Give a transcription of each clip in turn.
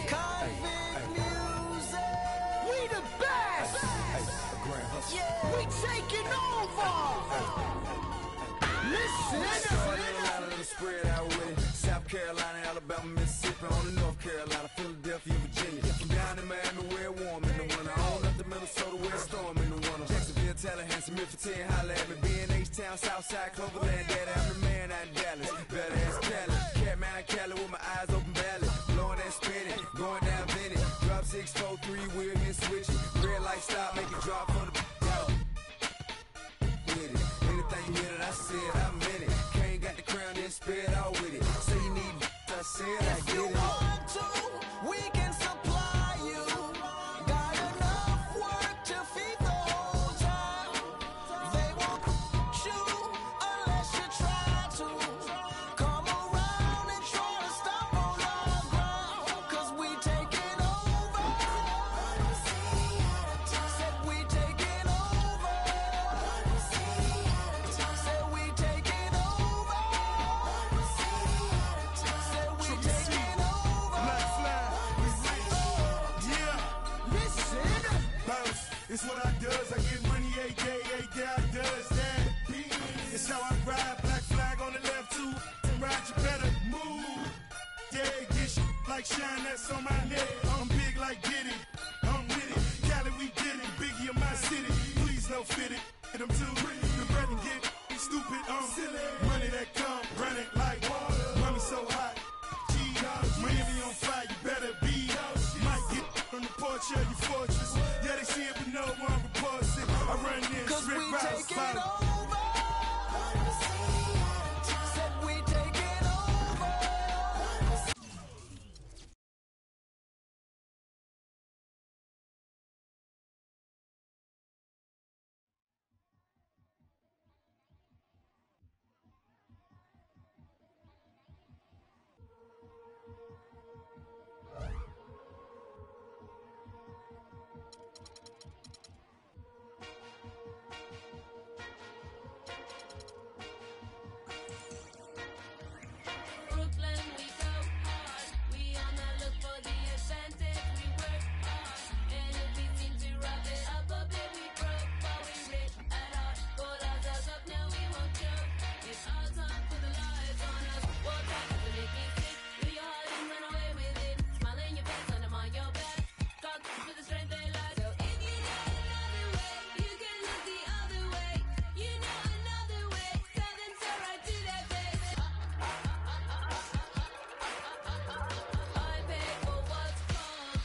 Convict music. We the best. Yeah. We taking over. Listen. Spread out with it. South Carolina, Alabama, Mississippi, on the North Carolina, Philadelphia, Virginia. From down in Miami where it's warm in the winter, on up to Minnesota where it's storm in the winter. Jacksonville, Tallahassee, Memphis, 10, holla at me. B&H-Town, Southside, Cloverland, Daddy, I'm the man out in Dallas. Better ask Cali. Catman, Cali with my eyes open valley. Blowing and spinning, going down Vinny. Drop 6, 4, 3, wheel and switch it. Red light stop, make it drop for the with it. Anything you hear that I said, I meant it. Can't got the crown, then spit all with it. Say you need I said I get it. If you want to, we can supply you. Got enough work to feed the whole town. They won't shoot unless you try to. Come around and try to stop on our ground. Cause we taking over. Said we taking over. Said we taking over. Said we taking over. It's what I does, I get money, aka I does that. It's how I ride, black flag on the left too. Ride, you better move. Yeah, get shit like shine, that's on my neck. I'm big like Diddy, I'm with it. Cali, we did it, Biggie in my city. Please don't fit it, hit them too. The bread and get stupid, silly. Money that come, run it like water. Money so hot, Miami on fire, you better be. Might get on the porch of your fortress. Yeah, they see it, but no one reports it. I run in, Cause we strip routes, taking follow. over. Said we taking over. Brooklyn, we go hard. We on the look for the advantage. We work hard, and if we seem to wrap it up a bit, we broke, but we rich at heart. Pull ourselves up, now we won't joke. It's our time for the lights on us. Walk back to the making sick. Do your heart and run away with it. Smile in your face, and I'm on your back. God for the strength they lack. So if you know another way, you can look the other way. You know another way. Tell them so right to their face. I pay for what's called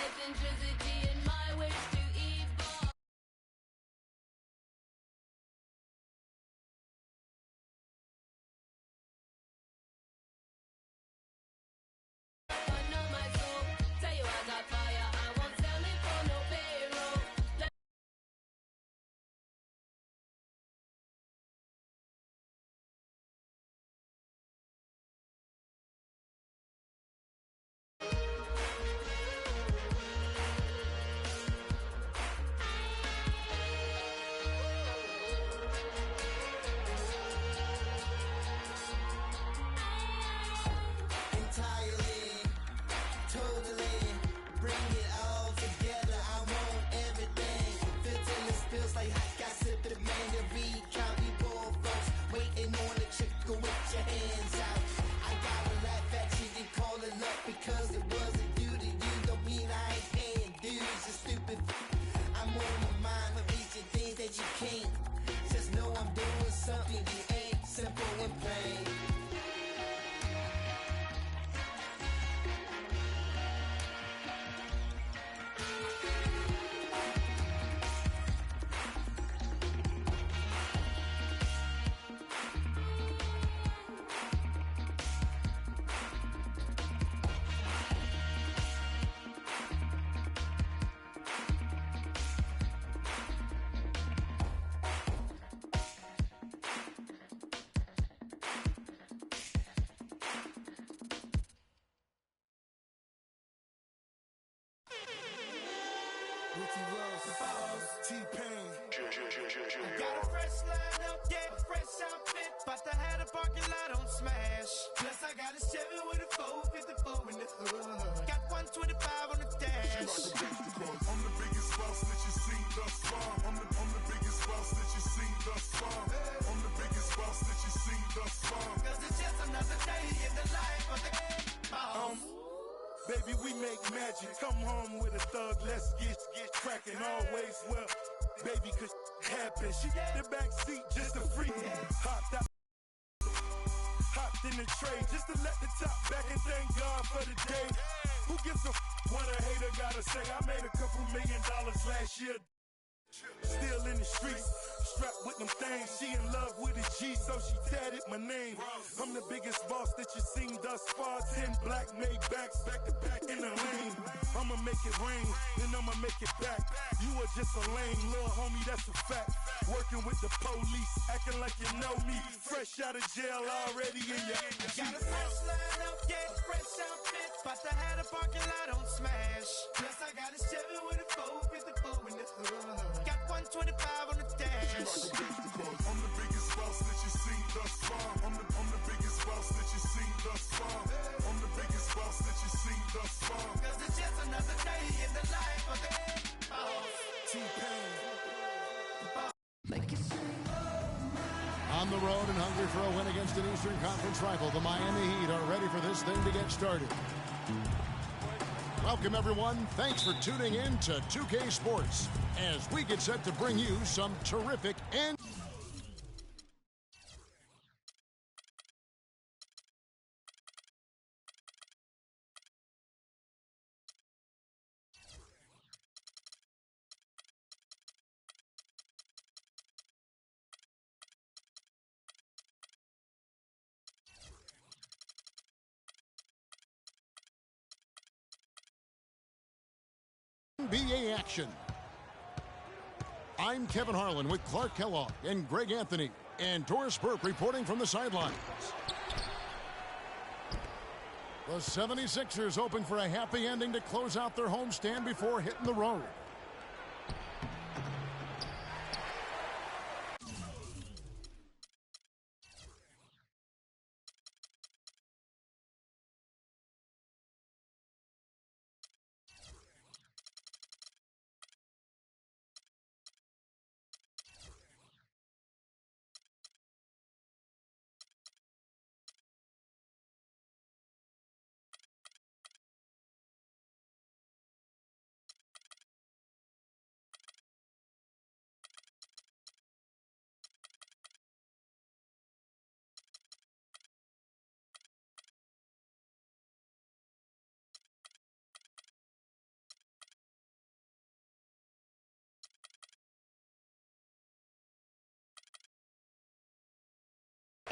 eccentricity and my wish to evolve. I know my soul. Tell you I got fire. I won't sell it for no payroll. Entirely, totally, bring it all together. I want everything. Feel till it feels like hot gossip. The man to read, county ball folks waiting on the chick. Go with your hands out. I gotta laugh at you and call it luck because it wasn't due to you. Don't mean I ain't paying dues. You stupid. I'm on my mind for reaching things that you can't. Just know I'm doing something you ain't. Simple and plain. Ricky Ross, T-Pain. Got a fresh line up, yeah, fresh outfit. But I had a parking lot on Smash. Plus I got a 7 with a 454 in the hood. Got 125 on the dash. I'm the biggest boss that you seen thus far. I'm the biggest boss that you seen thus far. I'm the biggest boss that you seen thus far. Cause it's just another day in the life of the boss. Baby, we make magic. Come home with a thug, let's get cracking. Always well, baby, cause happen. She got the back seat just a freak. Hopped in the tray just to let the top back and thank God for the day. Who gives a what a hater gotta say? I made a couple $1 million last year. Still in the streets, strapped with them things. She in love with a G, so she tatted my name. I'm the biggest boss that you seen thus far. 10 black made backs back to back in the lane. I'ma make it rain, then I'ma make it back. You are just a lame little homie, that's a fact. Working with the police, acting like you know me. Fresh out of jail already in your Got a fresh line up, yeah, fresh outfit. But I had a parking lot on Smash. Plus I got a 7 with a 454 in the hood. Got 125 on the dash. I'm the biggest boss that you seen thus far. I'm the biggest boss that you seen thus far. I'm the biggest boss that you seen thus far. Cause it's just another day in the life of the boss. T-Pain. On the road and hungry for a win against an Eastern Conference rival, the Miami Heat are ready for this thing to get started. Welcome, everyone. Thanks for tuning in to 2K Sports as we get set to bring you some terrific and... NBA action. I'm Kevin Harlan with Clark Kellogg and Greg Anthony and Doris Burke reporting from the sidelines. The 76ers hoping for a happy ending to close out their homestand before hitting the road.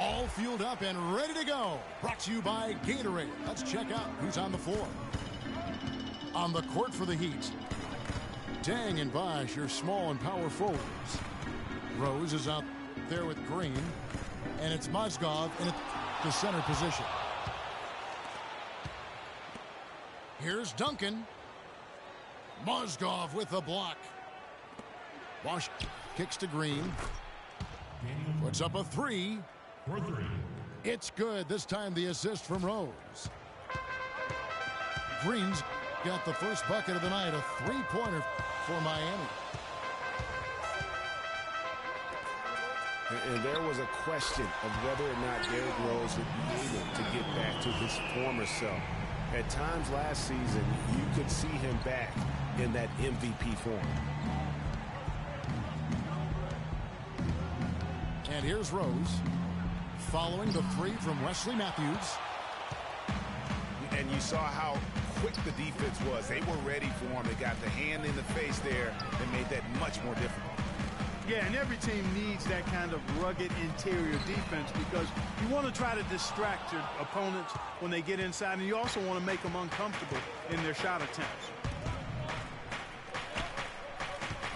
All fueled up and ready to go. Brought to you by Gatorade. Let's check out who's on the floor. On the court for the Heat, Dang and Bosch, your small and power forwards. Rose is out there with Green, and it's Mozgov in the center position. Here's Duncan. Mozgov with the block. Bosch kicks to Green. Puts up a three. It's good. This time the assist from Rose. Green's got the first bucket of the night, a three-pointer for Miami. And there was a question of whether or not Derrick Rose would be able to get back to his former self. At times last season, you could see him back in that MVP form. And here's Rose, following the three from Wesley Matthews. And you saw how quick the defense was. They were ready for him. They got the hand in the face there and made that much more difficult. Yeah, and every team needs that kind of rugged interior defense because you want to try to distract your opponents when they get inside, and you also want to make them uncomfortable in their shot attempts.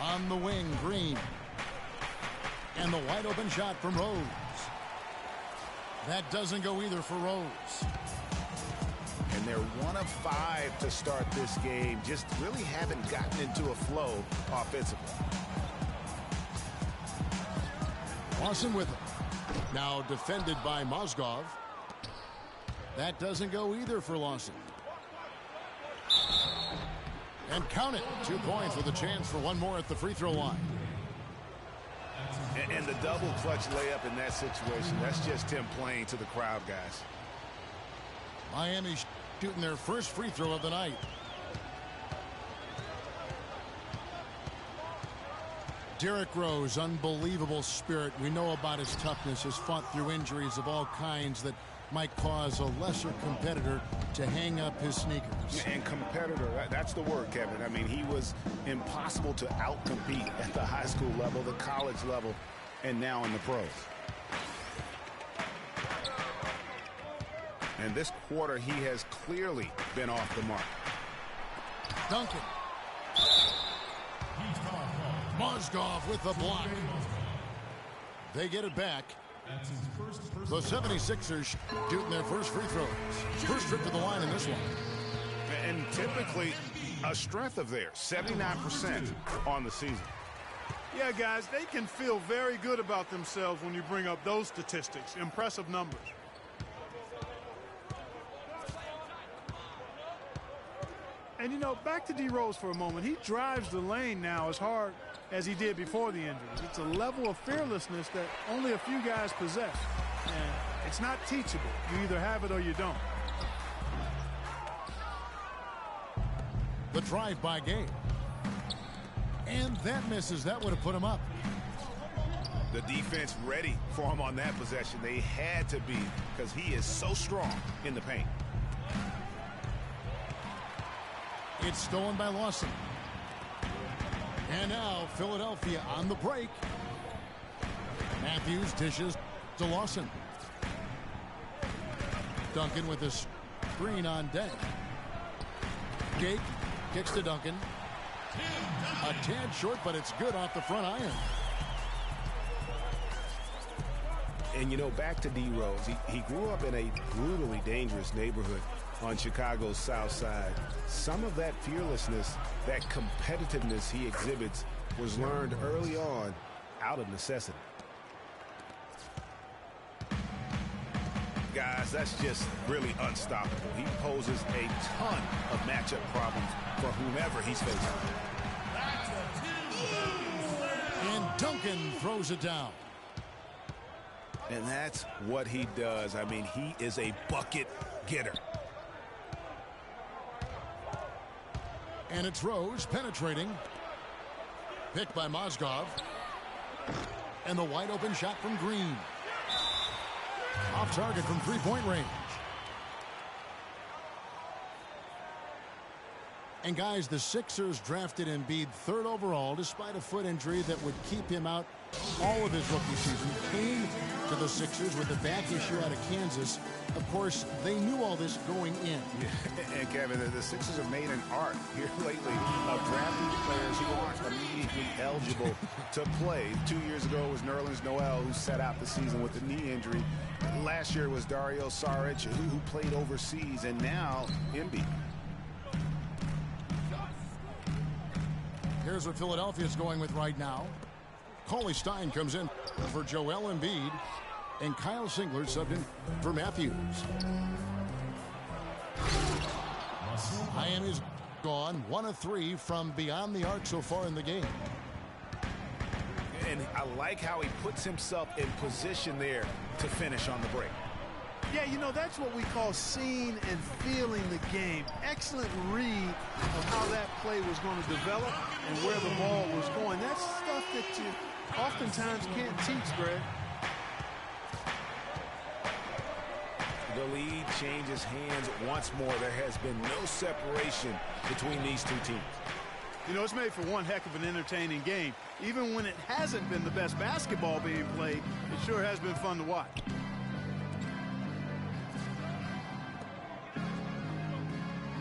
On the wing, Green. And the wide open shot from Rose. That doesn't go either for Rose. And they're 1 of 5 to start this game. Just really haven't gotten into a flow offensively. Lawson with it. Now defended by Mozgov. That doesn't go either for Lawson. And count it. 2 points with a chance for one more at the free throw line. And the double clutch layup in that situation, that's just him playing to the crowd, guys. Miami shooting their first free throw of the night. Derrick Rose, unbelievable spirit. We know about his toughness, has fought through injuries of all kinds that might cause a lesser competitor to hang up his sneakers. And competitor, that's the word, Kevin. I mean, he was impossible to outcompete at the high school level, the college level, and now in the pros. And this quarter, he has clearly been off the mark. Duncan. Mozgov with the block. They get it back. The 76ers shooting their first free throws. First trip to the line in this one. And typically a strength of theirs, 79% on the season. Yeah, guys, they can feel very good about themselves when you bring up those statistics. Impressive numbers. And, you know, back to D. Rose for a moment. He drives the lane now as hard as he did before the injuries. It's a level of fearlessness that only a few guys possess. And it's not teachable. You either have it or you don't. The drive-by game. And that misses. That would have put him up. The defense ready for him on that possession. They had to be, because he is so strong in the paint. It's stolen by Lawson. And now Philadelphia on the break. Matthews dishes to Lawson. Duncan with his screen on deck. Gate kicks to Duncan. A tad short, but it's good off the front iron. And, you know, back to D. Rose. He grew up in a brutally dangerous neighborhood on Chicago's South Side. Some of that fearlessness, that competitiveness he exhibits was learned early on out of necessity. Guys, that's just really unstoppable. He poses a ton of matchup problems for whomever he's facing. And Duncan throws it down. And that's what he does. I mean, he is a bucket getter. And it's Rose penetrating. Picked by Mozgov. And the wide open shot from Green. Off target from three-point range. And guys, the Sixers drafted Embiid 3rd overall despite a foot injury that would keep him out all of his rookie season. Came to the Sixers with a back issue out of Kansas. Of course, they knew all this going in. Yeah. And Kevin, the Sixers have made an art here lately of drafting players who aren't immediately eligible to play. 2 years ago it was Nerlens Noel who sat out the season with a knee injury. Last year it was Dario Saric who played overseas, and now Embiid. Here's what Philadelphia's going with right now. Cauley Stein comes in for Joel Embiid, and Kyle Singler subbed in for Matthews. Miami's gone 1 of 3 from beyond the arc so far in the game. And I like how he puts himself in position there to finish on the break. Yeah, you know, that's what we call seeing and feeling the game. Excellent read of how that play was going to develop and where the ball was going. That's stuff that you oftentimes can't teach, Greg. The lead changes hands once more. There has been no separation between these two teams. You know, it's made for one heck of an entertaining game. Even when it hasn't been the best basketball being played, it sure has been fun to watch.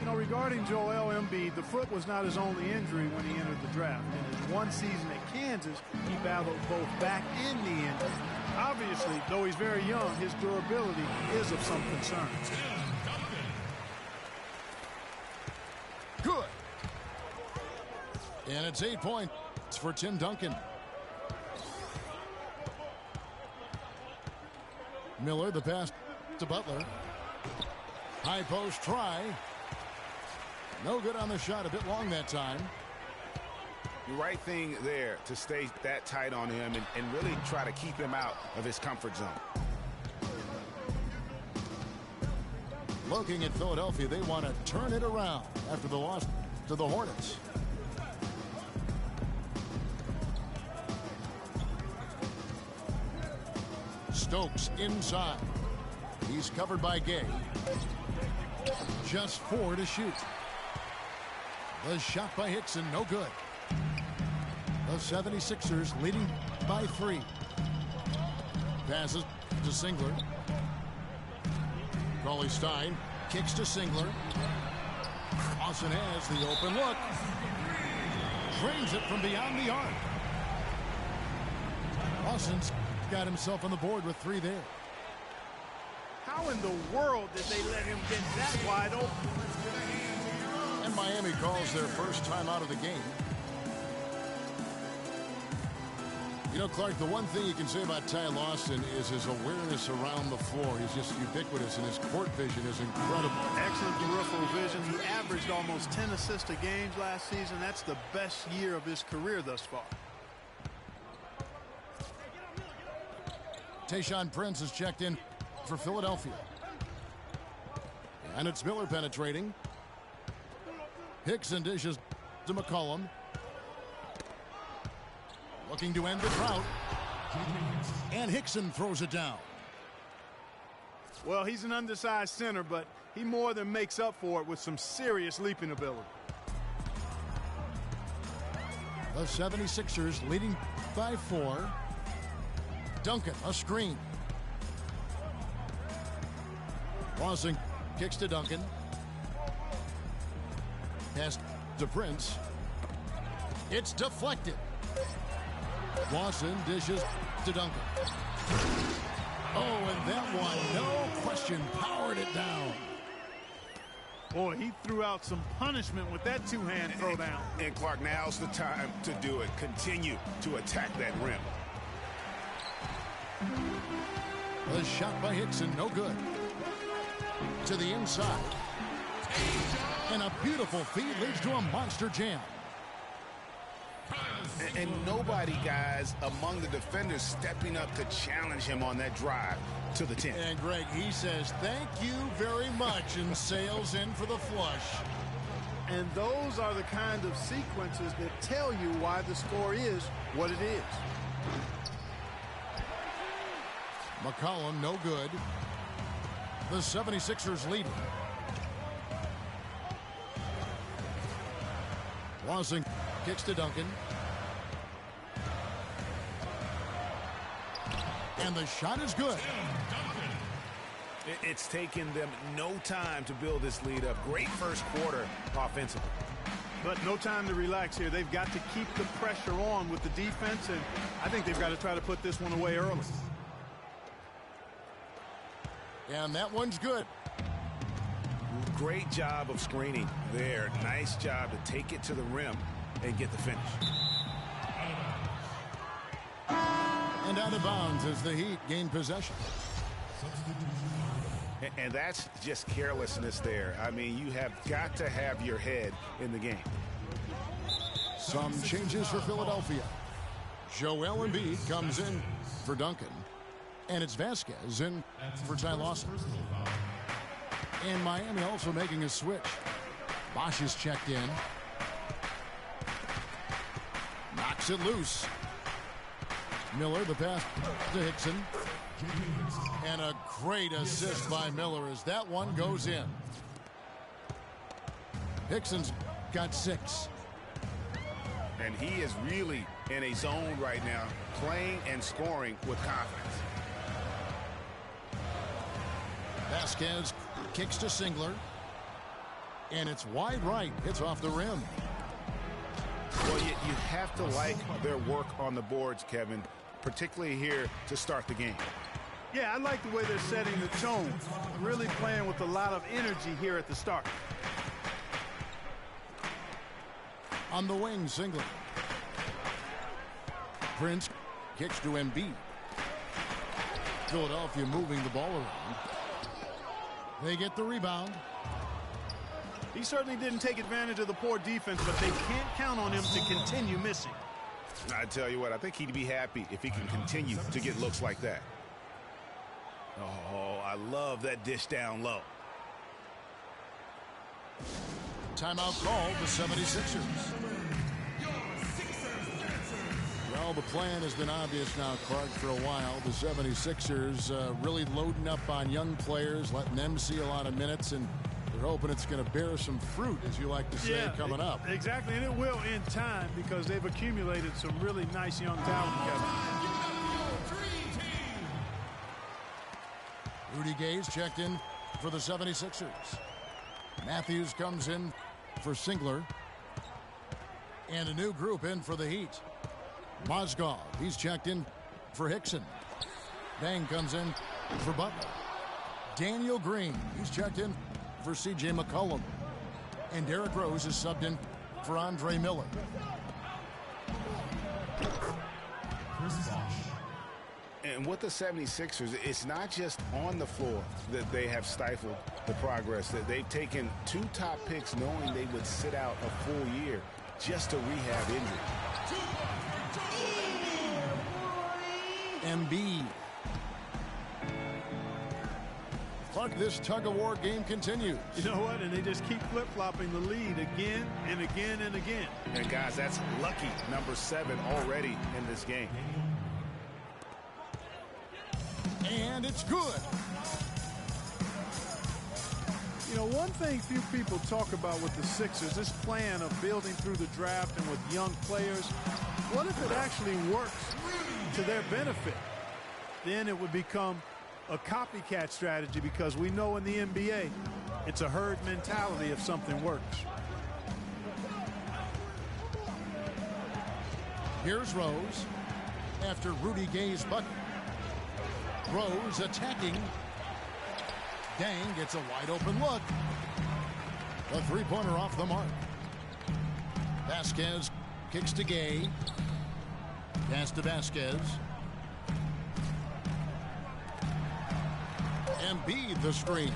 You know, regarding Joel Embiid, the foot was not his only injury when he entered the draft. In his one season at Kansas, he battled both back and knee injuries. Obviously, though he's very young, his durability is of some concern. Good. And it's 8 points for Tim Duncan. Miller, the pass to Butler. High post try. No good on the shot. A bit long that time. The right thing there to stay that tight on him and really try to keep him out of his comfort zone. Looking at Philadelphia, they want to turn it around after the loss to the Hornets. Stokes inside. He's covered by Gay. Just 4 to shoot. The shot by Hickson, no good. The 76ers leading by 3. Passes to Singler. Cauley Stein kicks to Singler. Lawson has the open look. Drains it from beyond the arc. Lawson's got himself on the board with 3 there. How in the world did they let him get that wide open? And Miami calls their first time out of the game. You know, Clark, the one thing you can say about Ty Lawson is his awareness around the floor. He's just ubiquitous, and his court vision is incredible. Excellent peripheral vision. He averaged almost 10 assists a game last season. That's the best year of his career thus far. Tayshaun Prince is checked in for Philadelphia. And it's Miller penetrating. Hickson dishes to McCollum. Looking to end the drought. And Hickson throws it down. Well, he's an undersized center, but he more than makes up for it with some serious leaping ability. The 76ers leading by 4. Duncan, a screen. Lawson kicks to Duncan. Pass to Prince. It's deflected. Lawson dishes to Duncan. Oh, and that one, no question, powered it down. Boy, he threw out some punishment with that two-hand throwdown. And Clark, now's the time to do it. Continue to attack that rim. The shot by Hickson, no good. To the inside. And a beautiful feed leads to a monster jam. And nobody, guys, among the defenders stepping up to challenge him on that drive to the 10. And Greg, he says, thank you very much, and sails in for the flush. And those are the kind of sequences that tell you why the score is what it is. McCollum, no good. The 76ers lead. Lawson kicks to Duncan. And the shot is good. It's taken them no time to build this lead up. Great first quarter offensively. But no time to relax here. They've got to keep the pressure on with the defense, and I think they've got to try to put this one away early. And that one's good. Great job of screening there. Nice job to take it to the rim and get the finish. And out of bounds as the Heat gain possession. And that's just carelessness there. I mean, you have got to have your head in the game. Some changes for Philadelphia. Joel Embiid comes in for Duncan. And it's Vasquez in for Ty Lawson. And Miami also making a switch. Bosch is checked in. Knocks it loose. Miller, the pass to Hickson. And a great assist by Miller as that one goes in. Hickson's got 6. And he is really in a zone right now, playing and scoring with confidence. Vasquez kicks to Singler. And it's wide right. Hits off the rim. Well, you have to like their work on the boards, Kevin, particularly here to start the game. Yeah, I like the way they're setting the tone. Really playing with a lot of energy here at the start. On the wing, Singler. Prince kicks to Embiid. Philadelphia moving the ball around. They get the rebound. He certainly didn't take advantage of the poor defense, but they can't count on him to continue missing. I tell you what, I think he'd be happy if he can continue to get looks like that. Oh, I love that dish down low. Timeout called the 76ers. Well, the plan has been obvious now, Clark, for a while. The 76ers really loading up on young players, letting them see a lot of minutes, and they're hoping it's going to bear some fruit, as you like to say, coming up. Exactly, and it will in time because they've accumulated some really nice young talent together. Rudy Gay's checked in for the 76ers. Matthews comes in for Singler. And a new group in for the Heat. Mozgov, he's checked in for Hickson. Bang comes in for Butler. Daniel Green, he's checked in for C.J. McCollum. And Derrick Rose is subbed in for Andre Miller. And with the 76ers, it's not just on the floor that they have stifled the progress. That they've taken 2 top picks knowing they would sit out a full year just to rehab injury. Embiid. Clark, this tug-of-war game continues. You know what? And they just keep flip-flopping the lead again and again and again. And, guys, that's lucky number 7 already in this game. And it's good. You know, one thing few people talk about with the Sixers, this plan of building through the draft and with young players, what if it actually works to their benefit? Then it would become a copycat strategy because we know in the NBA, it's a herd mentality if something works. Here's Rose after Rudy Gay's bucket. Rose attacking. Dang gets a wide open look. A three-pointer off the mark. Vasquez kicks to Gay. Pass to Vasquez. Embiid the screen.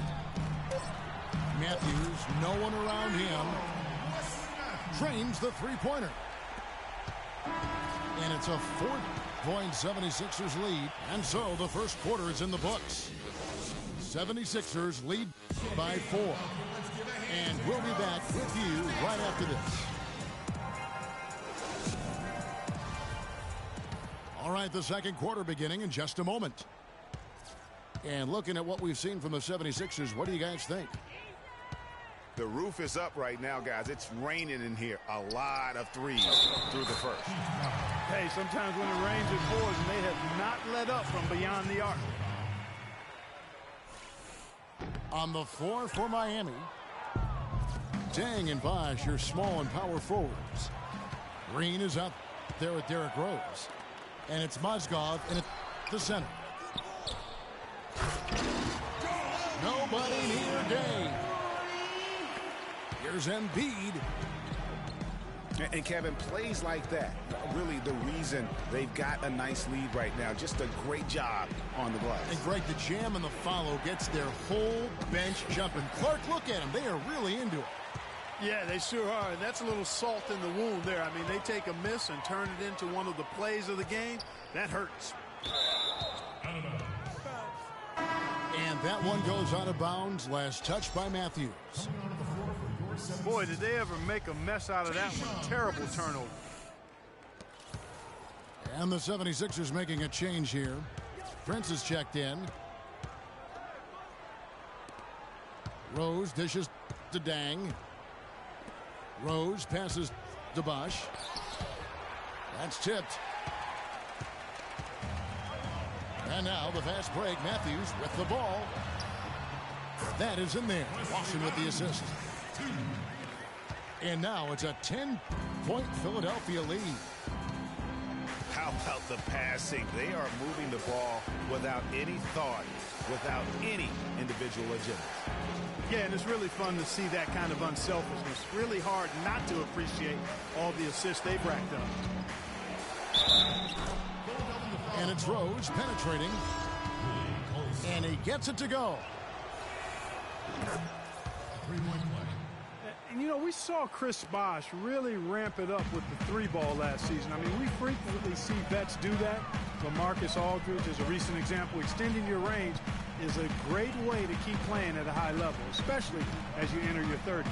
Matthews, no one around him. Trains the three-pointer. And it's a 4-point 76ers lead. And so the first quarter is in the books. 76ers lead by 4. And we'll be back with you right after this. All right, the second quarter beginning in just a moment. And looking at what we've seen from the 76ers, what do you guys think? The roof is up right now, guys. It's raining in here. A lot of threes through the first. Hey, sometimes when it rains, it pours, and they have not let up from beyond the arc. On the floor for Miami, Dang and Bosh, your small and power forwards. Green is out there with Derrick Rose. And it's Mozgov in the center. Nobody near Gay. Here's Embiid. And Kevin, plays like that, really the reason they've got a nice lead right now. Just a great job on the glass. And Greg, the jam and the follow gets their whole bench jumping. Clark, look at them. They are really into it. Yeah, they sure are. And that's a little salt in the wound there. I mean, they take a miss and turn it into one of the plays of the game. That hurts. And that one goes out of bounds. Last touch by Matthews. Boy, did they ever make a mess out of that one. Terrible turnover. And the 76ers making a change here. Prince is checked in. Rose dishes to Dang. Rose passes to Bosh. That's tipped. And now the fast break. Matthews with the ball. That is in there. Watson with the assist. And now it's a 10-point Philadelphia lead. How about the passing? They are moving the ball without any thought, without any individual agenda. Yeah, and it's really fun to see that kind of unselfishness. Really hard not to appreciate all the assists they've racked up. And it's Rose penetrating. And he gets it to go. And, you know, we saw Chris Bosh really ramp it up with the 3-ball last season. I mean, we frequently see vets do that. But Marcus Aldridge is a recent example. Extending your range is a great way to keep playing at a high level, especially as you enter your 30s.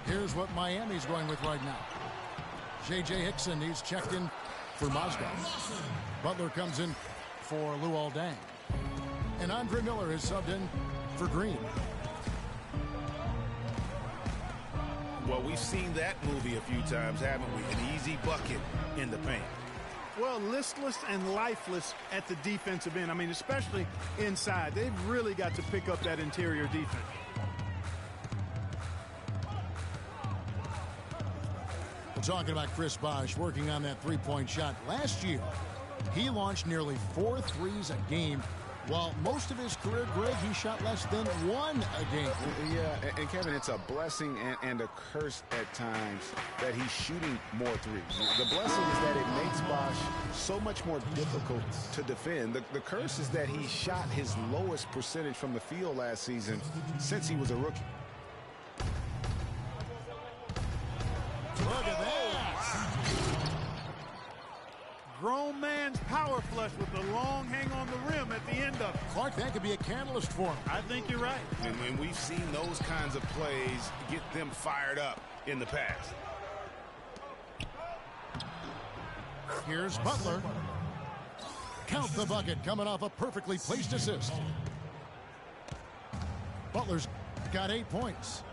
Here's what Miami's going with right now. J.J. Hickson, he's checked in for Mozgov. Butler comes in for Luol Deng. And Andre Miller is subbed in for Green. Well, we've seen that movie a few times, haven't we? An easy bucket in the paint. Well, listless and lifeless at the defensive end. I mean, especially inside. They've really got to pick up that interior defense. We're talking about Chris Bosh working on that three-point shot. Last year, he launched nearly 4 threes a game, while most of his career, Greg, he shot less than 1 a game. Yeah, and Kevin, it's a blessing and a curse at times that he's shooting more threes. The blessing is that it makes Bosh so much more difficult to defend. The curse is that he shot his lowest percentage from the field last season since he was a rookie. Look at that. Grown man's power flush with the long hang on the rim at the end of it. Clark, that could be a catalyst for him. I think you're right. And we've seen those kinds of plays get them fired up in the past. Here's Butler. Count the bucket, coming off a perfectly placed assist. Butler's got 8 points.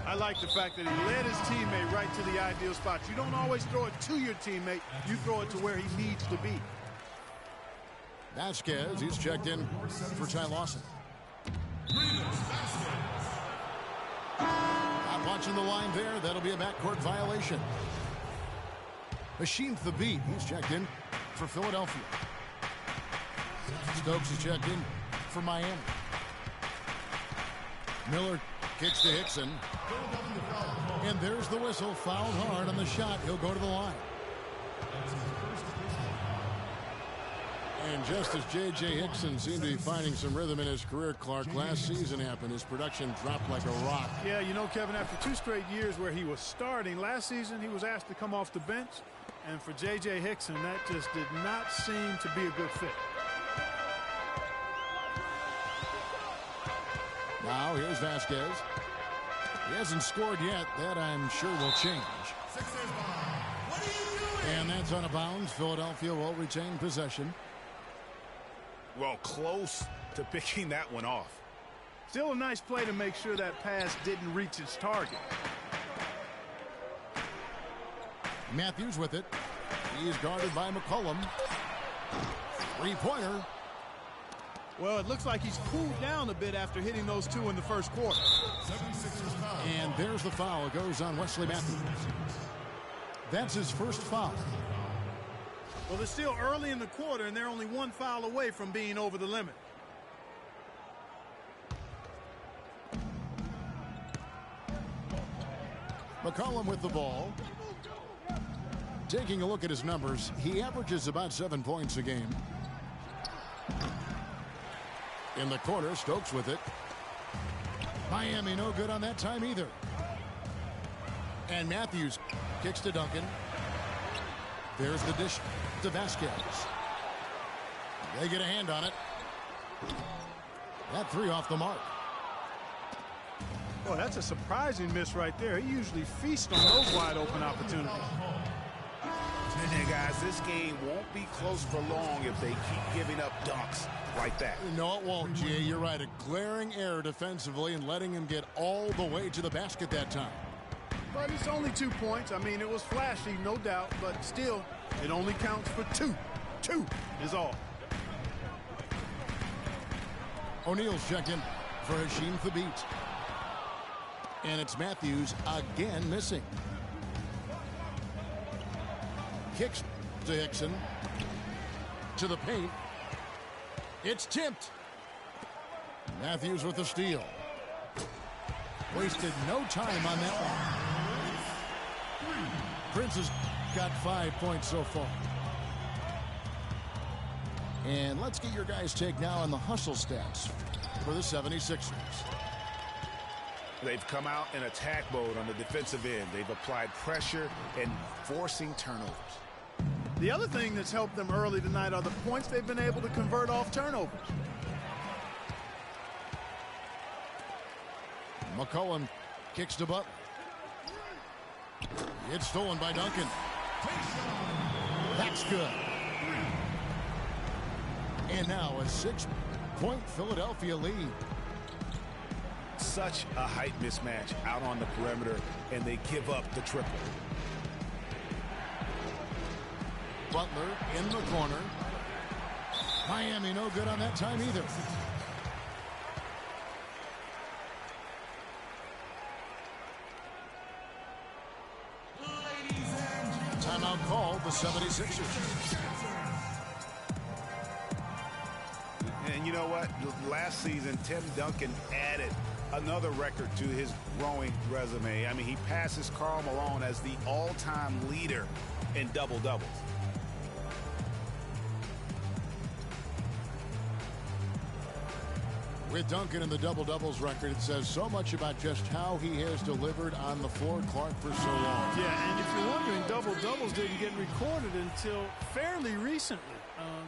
I like the fact that he led his teammate right to the ideal spot. You don't always throw it to your teammate. You throw it to where he needs to be. Vasquez, he's checked in for Ty Lawson. Not watching the line there. That'll be a backcourt violation. Hashim Thabit, he's checked in for Philadelphia. Stokes is checked in for Miami. Miller kicks to Hickson. And there's the whistle. Fouled hard on the shot. He'll go to the line. And just as J.J. Hickson seemed to be finding some rhythm in his career, Clark, last season happened. His production dropped like a rock. Yeah, you know, Kevin, after 2 straight years where he was starting, last season he was asked to come off the bench. And for J.J. Hickson, that just did not seem to be a good fit. Now here's Vasquez. He hasn't scored yet. That I'm sure will change. And that's out of bounds. Philadelphia will retain possession. Well, close to picking that one off. Still a nice play to make sure that pass didn't reach its target. Matthews with it. He's guarded by McCollum. 3-pointer. Well, it looks like he's cooled down a bit after hitting those 2 in the first quarter. And there's the foul. It goes on Wesley Matthews. That's his first foul. Well, they're still early in the quarter, and they're only 1 foul away from being over the limit. McCollum with the ball. Taking a look at his numbers, he averages about 7 points a game. In the corner, Stokes with it. Miami no good on that time either. And Matthews kicks to Duncan. There's the dish to Vasquez. They get a hand on it. That 3 off the mark. Boy, that's a surprising miss right there. He usually feasts on those wide open opportunities. And guys, this game won't be close for long if they keep giving up dunks like that. No, it won't, G.A. You're right. A glaring error defensively and letting him get all the way to the basket that time. But it's only 2 points. I mean, it was flashy, no doubt, but still, it only counts for 2. 2 is all. O'Neal's checked in for Hashim Thabit. And it's Matthews again missing. Kicks to Hickson. To the paint. It's tipped. Matthews with the steal. Wasted no time on that one. Prince has got 5 points so far. And let's get your guys' take now on the hustle stats for the 76ers. They've come out in attack mode on the defensive end. They've applied pressure and forcing turnovers. The other thing that's helped them early tonight are the points they've been able to convert off turnovers. McCollum kicks to Butler. It's stolen by Duncan. That's good. And now a 6-point Philadelphia lead. Such a height mismatch out on the perimeter, and they give up the triple. Butler in the corner. Miami no good on that time either. Timeout called the 76ers. And you know what? Last season, Tim Duncan added another record to his growing resume. I mean, he passes Karl Malone as the all-time leader in double-doubles. With Duncan in the double-doubles record, it says so much about just how he has delivered on the floor, Clark, for so long. Yeah, and if you're wondering, double-doubles didn't get recorded until fairly recently.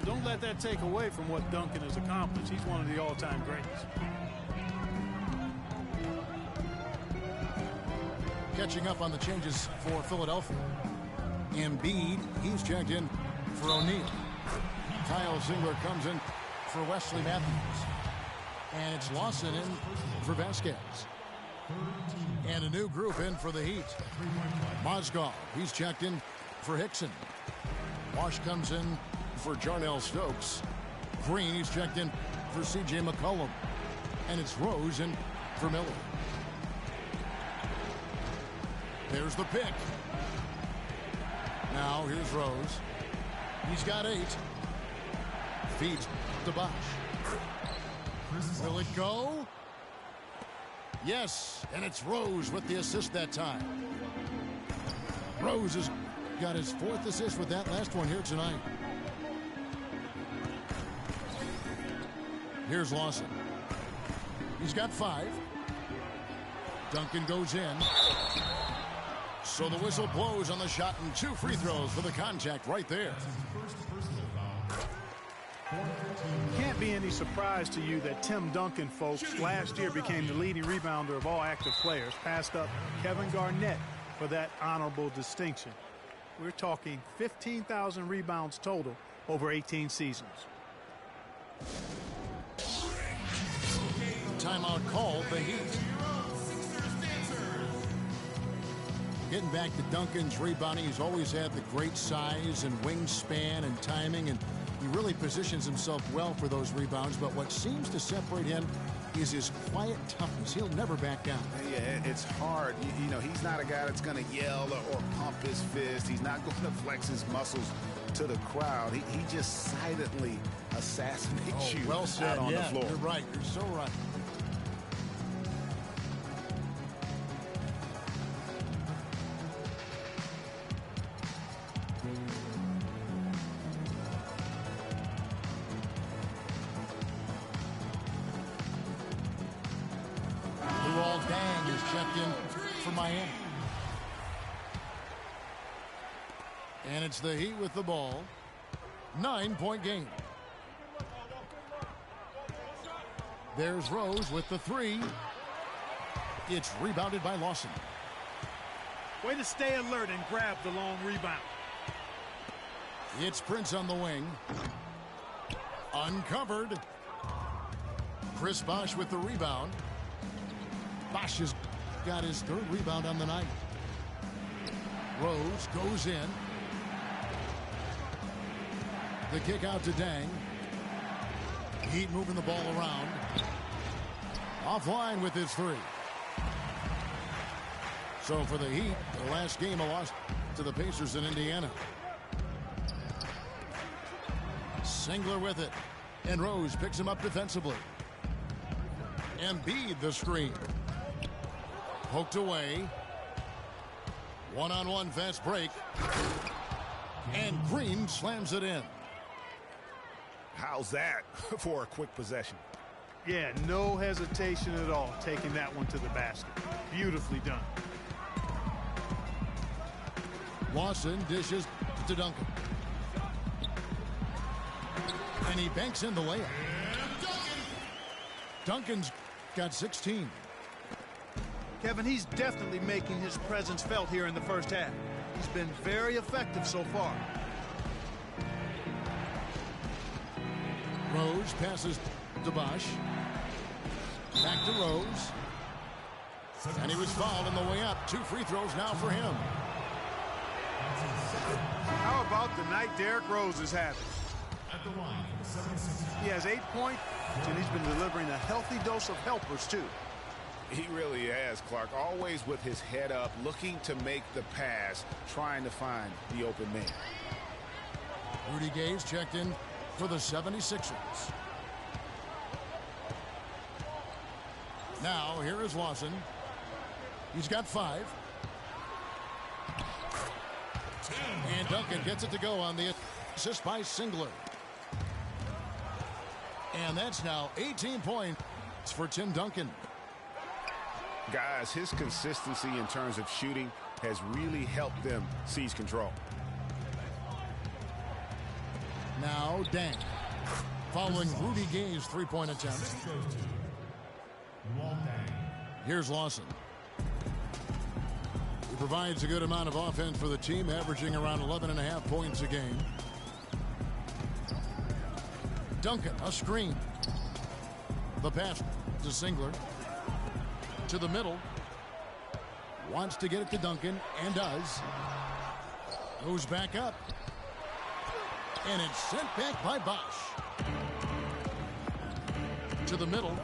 Don't let that take away from what Duncan has accomplished. He's one of the all-time greats. Catching up on the changes for Philadelphia. Embiid, he's checked in for O'Neal. Kyle Singler comes in for Wesley Matthews. And it's Lawson in for Vasquez. And a new group in for the Heat. Mozgov, he's checked in for Hickson. Wash comes in for Jarnell Stokes. Green, he's checked in for C.J. McCollum. And it's Rose in for Miller. There's the pick. Now here's Rose. He's got 8. Feeds to Bosh. Will it go? Yes, and it's Rose with the assist that time. Rose has got his 4th assist with that last one here tonight. Here's Lawson. He's got 5. Duncan goes in. So the whistle blows on the shot and 2 free throws for the contact right there. Can't be any surprise to you that Tim Duncan, folks, last year became the leading rebounder of all active players, passed up Kevin Garnett for that honorable distinction. We're talking 15,000 rebounds total over 18 seasons. Timeout called the Heat. Getting back to Duncan's rebounding, he's always had the great size and wingspan and timing, and he really positions himself well for those rebounds. But what seems to separate him is his quiet toughness. He'll never back down. Yeah, it's hard. You know, he's not a guy that's going to yell or pump his fist. He's not going to flex his muscles to the crowd. He just silently assassinates you well said. out on the floor. You're right. You're so right. For Miami. And it's the Heat with the ball. 9-point game. There's Rose with the 3. It's rebounded by Lawson. Way to stay alert and grab the long rebound. It's Prince on the wing. Uncovered. Chris Bosh with the rebound. Bosh has got his 3rd rebound on the night. Rose goes in. The kick out to Dang. Heat moving the ball around. Offline with his 3. So for the Heat, the last game a loss to the Pacers in Indiana. Singler with it. And Rose picks him up defensively. Embiid the screen. Poked away. One-on-one fast break. And Green slams it in. How's that for a quick possession? Yeah, no hesitation at all taking that one to the basket. Beautifully done. Lawson dishes to Duncan. And he banks in the layup. Duncan's got 16. Kevin, he's definitely making his presence felt here in the first half. He's been very effective so far. Rose passes to Bosch. Back to Rose. And he was fouled on the way up. 2 free throws now for him. How about the night Derrick Rose is having? He has 8 points, and he's been delivering a healthy dose of helpers, too. He really has, Clark. Always with his head up, looking to make the pass, trying to find the open man. Rudy Gay's checked in for the 76ers. Now, here is Lawson. He's got 5. And Duncan gets it to go on the assist by Singler. And that's now 18 points for Tim Duncan. Guys, his consistency in terms of shooting has really helped them seize control. Now Dang, following Rudy Gay's 3-point attempt. Here's Lawson. He provides a good amount of offense for the team, averaging around 11.5 points a game. Duncan, a screen. The pass to Singler. To the middle. Wants to get it to Duncan, and does. Goes back up. And it's sent back by Bosch. To the middle.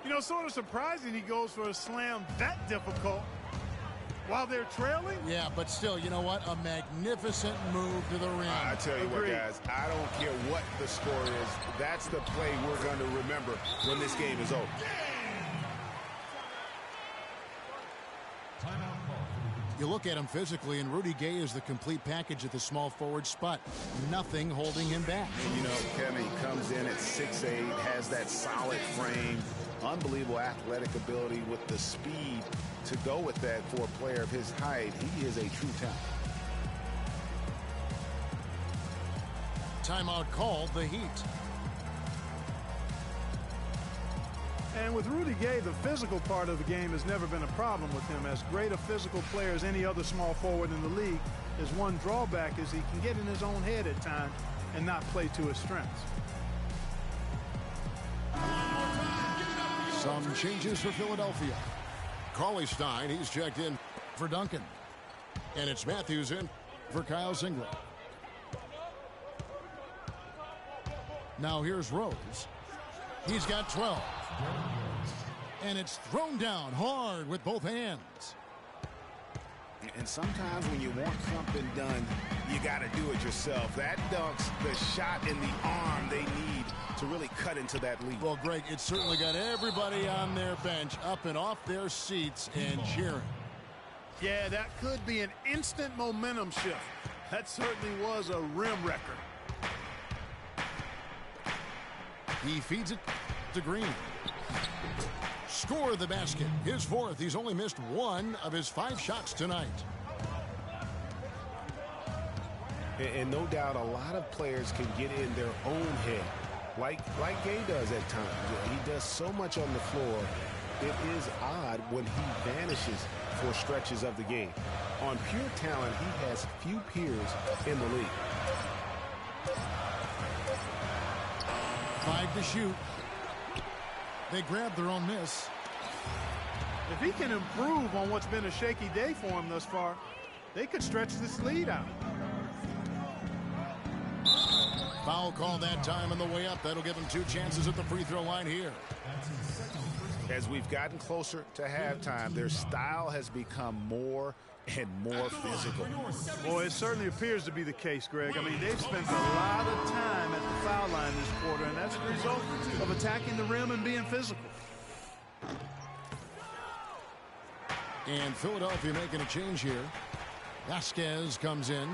You know, sort of surprising he goes for a slam that difficult while they're trailing. Yeah, but still, you know what? A magnificent move to the rim. I tell you what, guys, I don't care what the score is. That's the play we're going to remember when this game is over. You look at him physically, and Rudy Gay is the complete package at the small forward spot. Nothing holding him back. And you know, Kevin, he comes in at 6'8", has that solid frame, unbelievable athletic ability with the speed to go with that for a player of his height. He is a true talent. Timeout called, the Heat. And with Rudy Gay, the physical part of the game has never been a problem with him. As great a physical player as any other small forward in the league, his one drawback is he can get in his own head at times and not play to his strengths. Some changes for Philadelphia. Cauley Stein, he's checked in for Duncan. And it's Matthews in for Kyle Singler. Now here's Rose. He's got 12. And it's thrown down hard with both hands. And sometimes when you want something done, you got to do it yourself. That dunks the shot in the arm they need to really cut into that lead. Well, Greg, it certainly got everybody on their bench up and off their seats and cheering. Yeah, that could be an instant momentum shift. That certainly was a rim wrecker. He feeds it to Green. Score the basket. His 4th. He's only missed 1 of his 5 shots tonight. And no doubt a lot of players can get in their own head, like Gay does at times. He does so much on the floor. It is odd when he vanishes for stretches of the game. On pure talent, he has few peers in the league. 5 to shoot. They grab their own miss. If he can improve on what's been a shaky day for him thus far, they could stretch this lead out. Foul call that time on the way up. That'll give him 2 chances at the free throw line here. As we've gotten closer to halftime, their style has become more and more physical. Boy, it certainly appears to be the case, Greg. I mean, they've spent a lot of time at the foul line this quarter, and that's the result of attacking the rim and being physical. And Philadelphia making a change here. Vasquez comes in.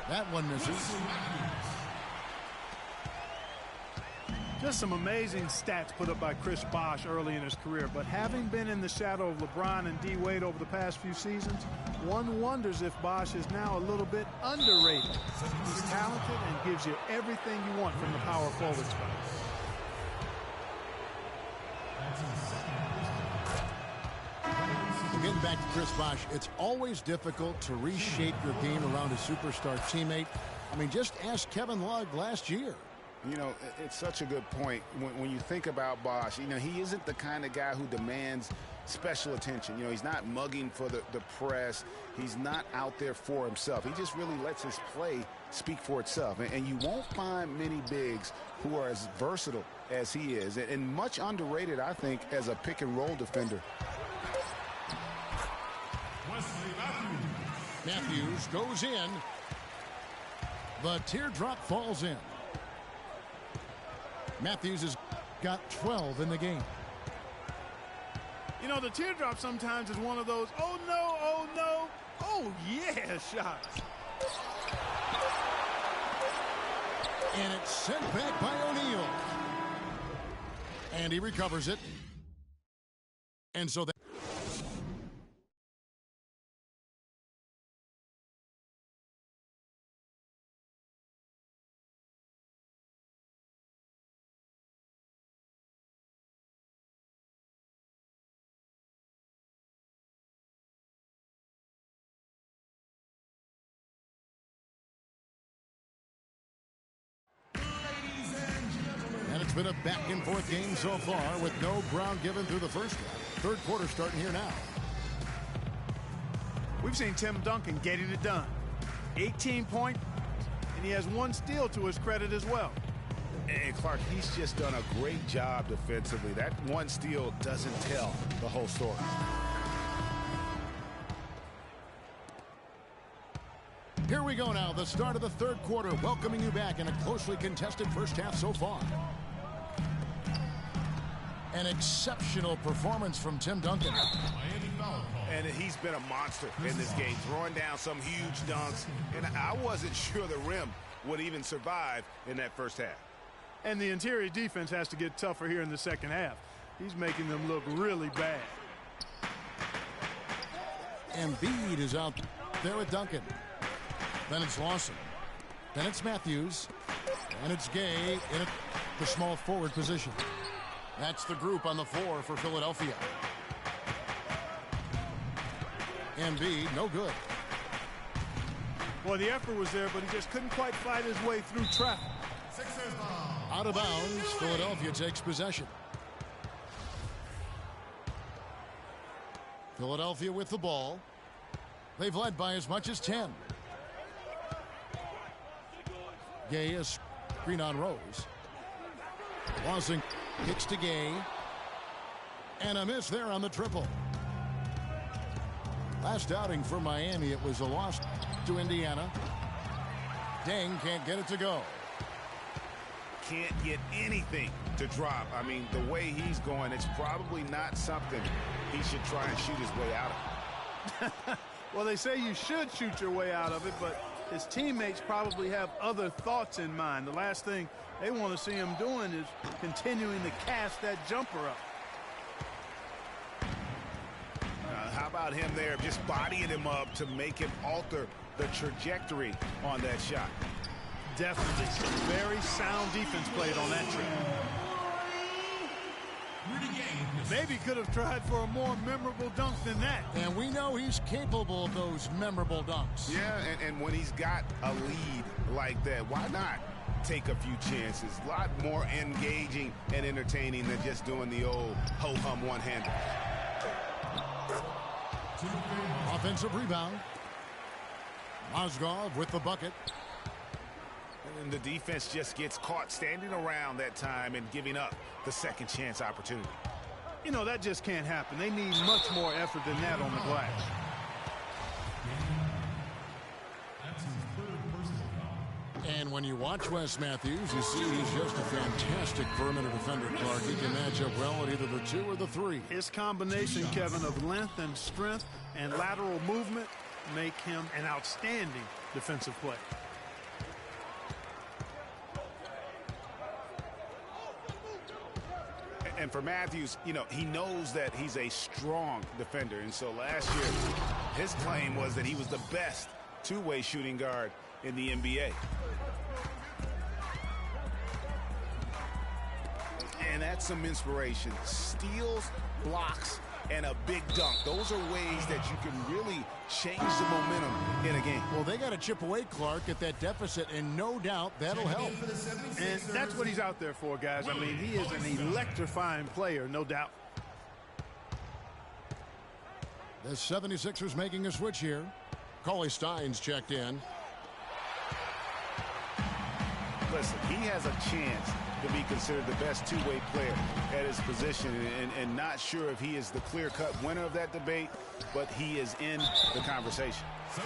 That one misses. Just some amazing stats put up by Chris Bosh early in his career, but having been in the shadow of LeBron and D. Wade over the past few seasons, one wonders if Bosh is now a little bit underrated. He's talented and gives you everything you want from the power forward spot. Getting back to Chris Bosh, it's always difficult to reshape your game around a superstar teammate. I mean, just ask Kevin Love last year. You know, it's such a good point. When you think about Bosh, you know, he isn't the kind of guy who demands special attention. You know, he's not mugging for the press. He's not out there for himself. He just really lets his play speak for itself. And you won't find many bigs who are as versatile as he is. And much underrated, I think, as a pick-and-roll defender. Matthews goes in. The teardrop falls in. Matthews has got 12 in the game. You know, the teardrop sometimes is one of those, oh no, oh yeah shots. And it's sent back by O'Neal. And he recovers it. And so that. It's been a back-and-forth game so far with no ground given through the first half. Third quarter starting here now. We've seen Tim Duncan getting it done. 18 points, and he has 1 steal to his credit as well. And Clark, he's just done a great job defensively. That 1 steal doesn't tell the whole story. Here we go now, the start of the third quarter, welcoming you back in a closely contested first half so far. An exceptional performance from Tim Duncan. And he's been a monster in this game, throwing down some huge dunks. And I wasn't sure the rim would even survive in that first half. And the interior defense has to get tougher here in the second half. He's making them look really bad. Embiid is out there with Duncan. Then it's Lawson. Then it's Matthews. And it's Gay in the small forward position. That's the group on the floor for Philadelphia. Embiid, no good. Boy, the effort was there, but he just couldn't quite fight his way through traffic. Out of bounds, Philadelphia takes possession. Philadelphia with the ball. They've led by as much as 10. Gay is screen on Rose. Lawson kicks to Gay. And a miss there on the triple. Last outing for Miami, it was a loss to Indiana. Deng can't get it to go. Can't get anything to drop. I mean, the way he's going, it's probably not something he should try and shoot his way out of. Well, they say you should shoot your way out of it, but his teammates probably have other thoughts in mind. The last thing they want to see him doing is continuing to cast that jumper up. How about him there just bodying him up to make him alter the trajectory on that shot? Definitely some very sound defense played on that trip. Maybe could have tried for a more memorable dunk than that. And we know he's capable of those memorable dunks. Yeah, and when he's got a lead like that, why not take a few chances? A lot more engaging and entertaining than just doing the old ho-hum one-hander. Offensive rebound. Mozgov with the bucket. And the defense just gets caught standing around that time and giving up the second chance opportunity. You know, that just can't happen. They need much more effort than that on the glass. And when you watch Wes Matthews, you see he's just a fantastic perimeter defender, Clark. He can match up well at either the 2 or the 3. His combination, Kevin, of length and strength and lateral movement make him an outstanding defensive player. And for Matthews, you know, he knows that he's a strong defender. And so last year, his claim was that he was the best two-way shooting guard in the NBA. And that's some inspiration. Steals, blocks, and a big dunk. Those are ways that you can really change the momentum in a game. Well, they got to chip away, Clark, at that deficit, and no doubt that'll help. And that's what he's out there for, guys. I mean, he is an electrifying player, no doubt. The 76ers making a switch here. Cauley Stein's checked in. Listen, he has a chance to be considered the best two-way player at his position, and not sure if he is the clear-cut winner of that debate, but he is in the conversation. Ooh,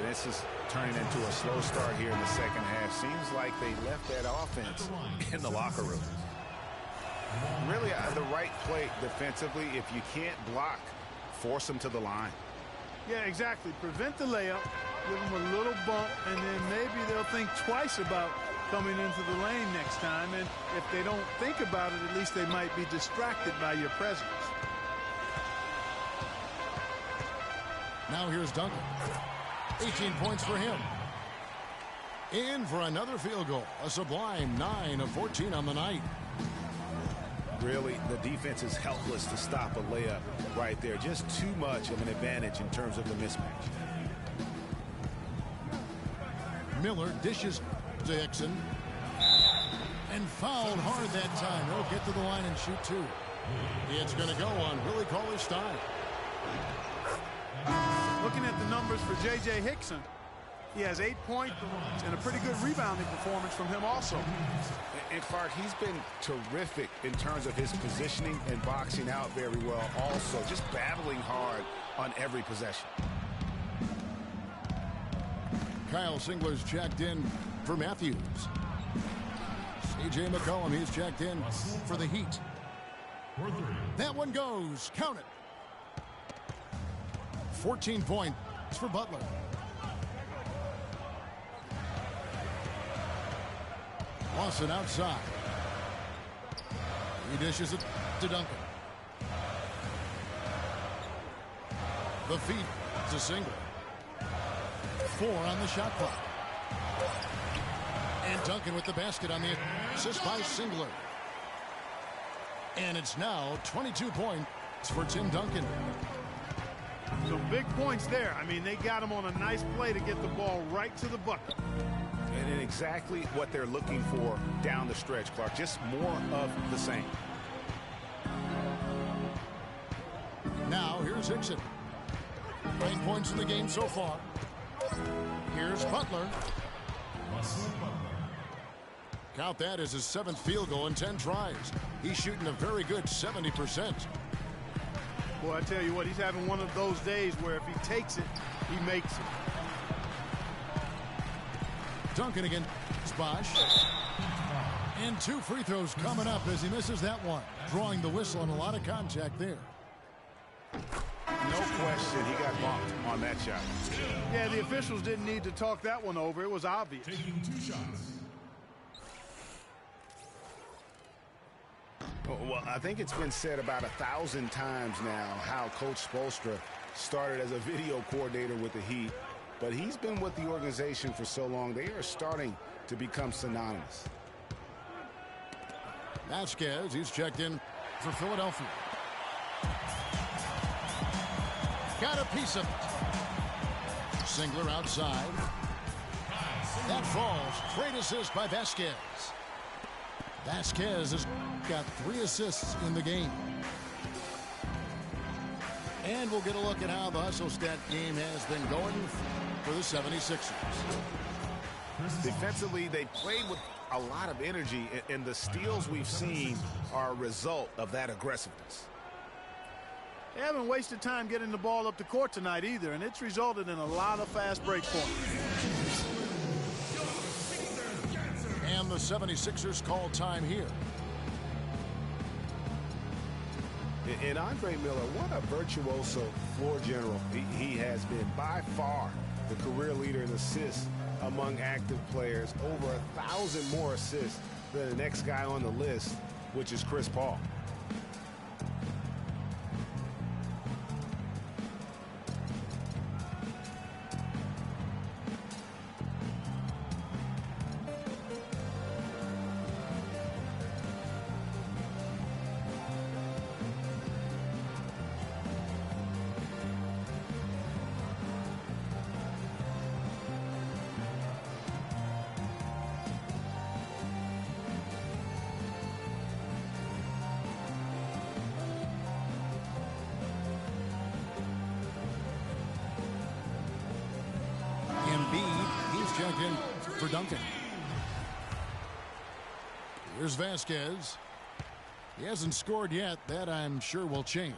this is turning into a slow start here in the second half. Seems like they left that offense in the locker room. Really, the right play defensively. If you can't block, force them to the line. Yeah, exactly. Prevent the layup, give them a little bump, and then maybe they'll think twice about coming into the lane next time. And if they don't think about it, at least they might be distracted by your presence. Now here's Duncan. 18 points for him. In for another field goal. A sublime 9 of 14 on the night. Really, the defense is helpless to stop a layup right there. Just too much of an advantage in terms of the mismatch. Miller dishes to Hickson. And fouled hard that time. He'll get to the line and shoot two. It's going to go on Willie Cauley-Stein. Looking at the numbers for J.J. Hickson, he has 8 points and a pretty good rebounding performance from him also. And Clark, he's been terrific in terms of his positioning and boxing out very well also. Just battling hard on every possession. Kyle Singler's checked in for Matthews. C.J. McCollum, he's checked in for the Heat. That one goes. Count it. 14 points for Butler. Lawson outside. He dishes it to Duncan. The feed to Singler. 4 on the shot clock. And Duncan with the basket on the assist by Singler. And it's now 22 points for Tim Duncan. Some big points there. I mean, they got him on a nice play to get the ball right to the bucket. And exactly what they're looking for down the stretch, Clark. Just more of the same. Now, here's Hickson. 9 points in the game so far. Here's Butler. Count that as his 7th field goal in 10 tries. He's shooting a very good 70%. Boy, I tell you what, he's having one of those days where if he takes it, he makes it. Duncan again. Bosh. And 2 free throws coming up as he misses that one. Drawing the whistle and a lot of contact there. No question, he got bumped on that shot. Yeah, the officials didn't need to talk that one over. It was obvious. Taking 2 shots. Well, I think it's been said about 1,000 times now how Coach Spoelstra started as a video coordinator with the Heat, but he's been with the organization for so long, they are starting to become synonymous. Vasquez, he's checked in for Philadelphia. Got a piece of it. Singler outside. That falls. Great assist by Vasquez. Vasquez has got 3 assists in the game. And we'll get a look at how the hustle stat game has been going for the 76ers. Defensively, they played with a lot of energy, and the steals we've seen are a result of that aggressiveness. They haven't wasted time getting the ball up the court tonight either, and it's resulted in a lot of fast break points. And the 76ers call time here. And Andre Miller, what a virtuoso floor general he has been. By far the career leader in assists among active players. Over 1,000 more assists than the next guy on the list, which is Chris Paul. He's checked in for Duncan. Here's Vasquez. He hasn't scored yet. That, I'm sure, will change.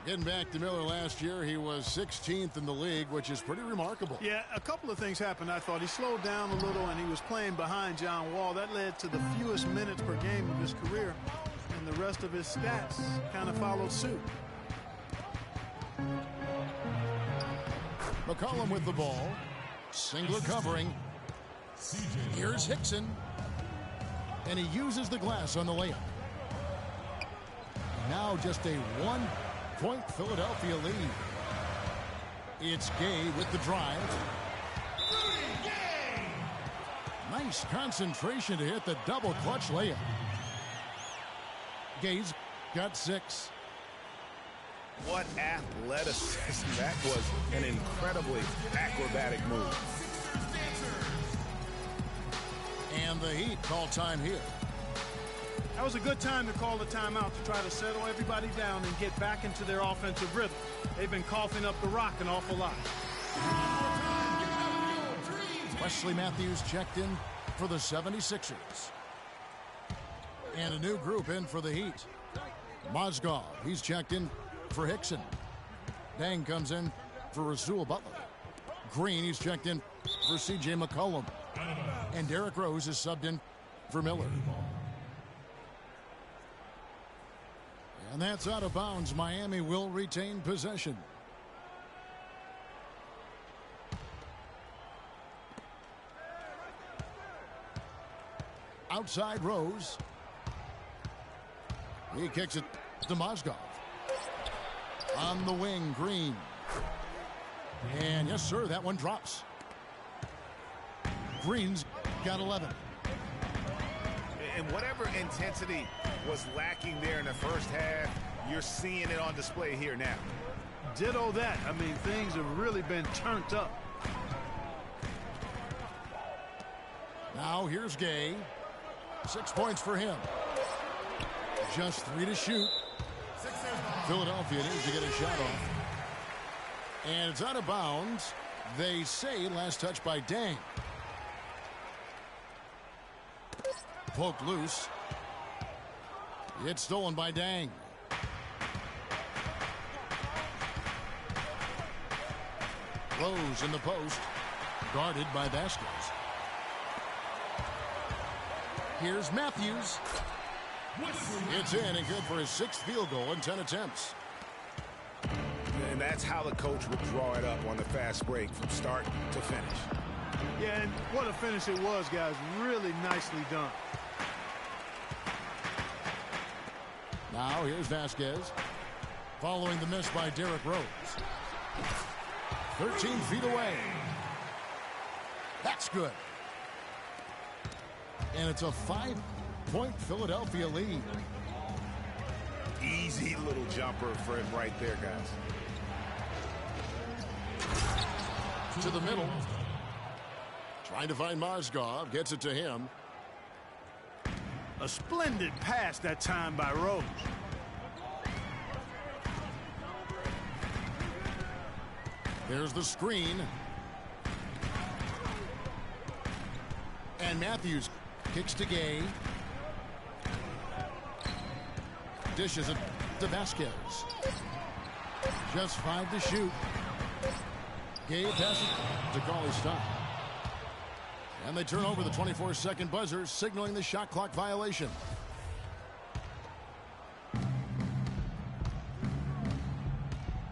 Getting back to Miller last year, he was 16th in the league, which is pretty remarkable. Yeah, a couple of things happened. I thought he slowed down a little, and he was playing behind John Wall. That led to the fewest minutes per game of his career, and the rest of his stats kind of followed suit. McCollum with the ball. Singler covering. Here's Hickson. And he uses the glass on the layup. Now just a 1-point Philadelphia lead. It's Gay with the drive. Nice concentration to hit the double clutch layup. Gay's got 6. What athleticism. That was an incredibly acrobatic move. And the Heat call time here. That was a good time to call the timeout to try to settle everybody down and get back into their offensive rhythm. They've been coughing up the rock an awful lot. Wesley Matthews checked in for the 76ers. And a new group in for the Heat. Mozgov, he's checked in for Hickson. Dang comes in for Rasul Butler. Green, he's checked in for C.J. McCollum. And Derrick Rose is subbed in for Miller. And that's out of bounds. Miami will retain possession. Outside Rose. He kicks it to Mozgov. On the wing, Green. And yes, sir, that one drops. Green's got 11. And whatever intensity was lacking there in the first half, you're seeing it on display here now. Ditto that. I mean, things have really been turned up. Now here's Gay. 6 points for him. Just 3 to shoot. Philadelphia needs to get a shot off. And it's out of bounds. They say last touch by Dang. Poked loose. It's stolen by Dang. Rose in the post. Guarded by Vasquez. Here's Matthews. It's in and good for his 6th field goal in 10 attempts. And that's how the coach would draw it up on the fast break from start to finish. Yeah, and what a finish it was, guys. Really nicely done. Now here's Vasquez. Following the miss by Derrick Rose. 13 feet away. That's good. And it's a 5-point Philadelphia lead. Easy little jumper for him right there, guys. To the middle. Trying to find Mozgov. Gets it to him. A splendid pass that time by Rose. There's the screen. And Matthews kicks to Gay. Dishes it to Vasquez. Just 5 to shoot. Gay passes to call his stop. And they turn over the 24-second buzzer, signaling the shot clock violation.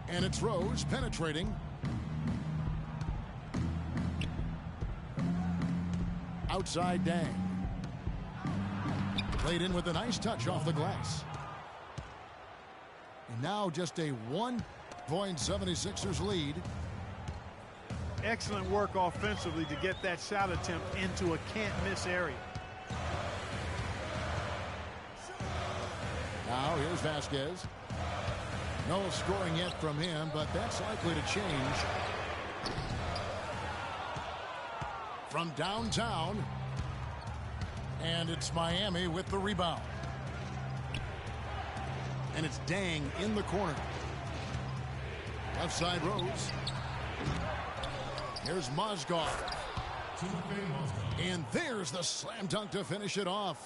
And it's Rose penetrating. outside Dang. Played in with a nice touch off the glass. And now just a 1-point 76ers lead. Excellent work offensively to get that shot attempt into a can't-miss area. Now here's Vasquez. No scoring yet from him, but that's likely to change. From downtown, and it's Miami with the rebound. And it's Dang in the corner. Left side Rose. Here's Mozgov. And there's the slam dunk to finish it off.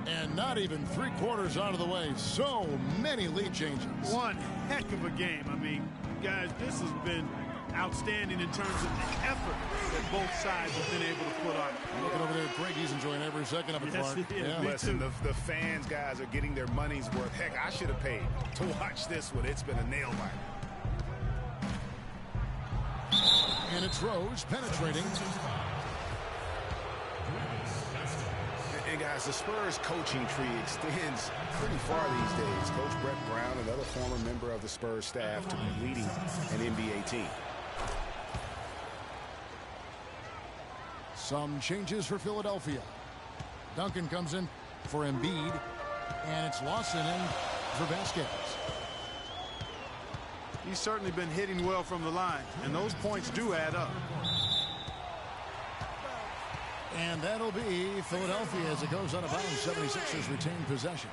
And not even 3/4 out of the way. So many lead changes. One heck of a game. I mean, guys, this has been outstanding in terms of the effort that both sides have been able to put on. Looking over there at Craig, he's enjoying every second of it, Clark. Yeah. Listen, the fans, guys, are getting their money's worth. Heck, I should have paid to watch this one. It's been a nail biter. And it's Rose penetrating. And guys, the Spurs coaching tree extends pretty far these days. Coach Brett Brown, another former member of the Spurs staff, to be leading an NBA team. Some changes for Philadelphia. Duncan comes in for Embiid, and it's Lawson in for Vasquez. He's certainly been hitting well from the line, and those points do add up. And that'll be Philadelphia as it goes out of bounds. 76ers retain possession.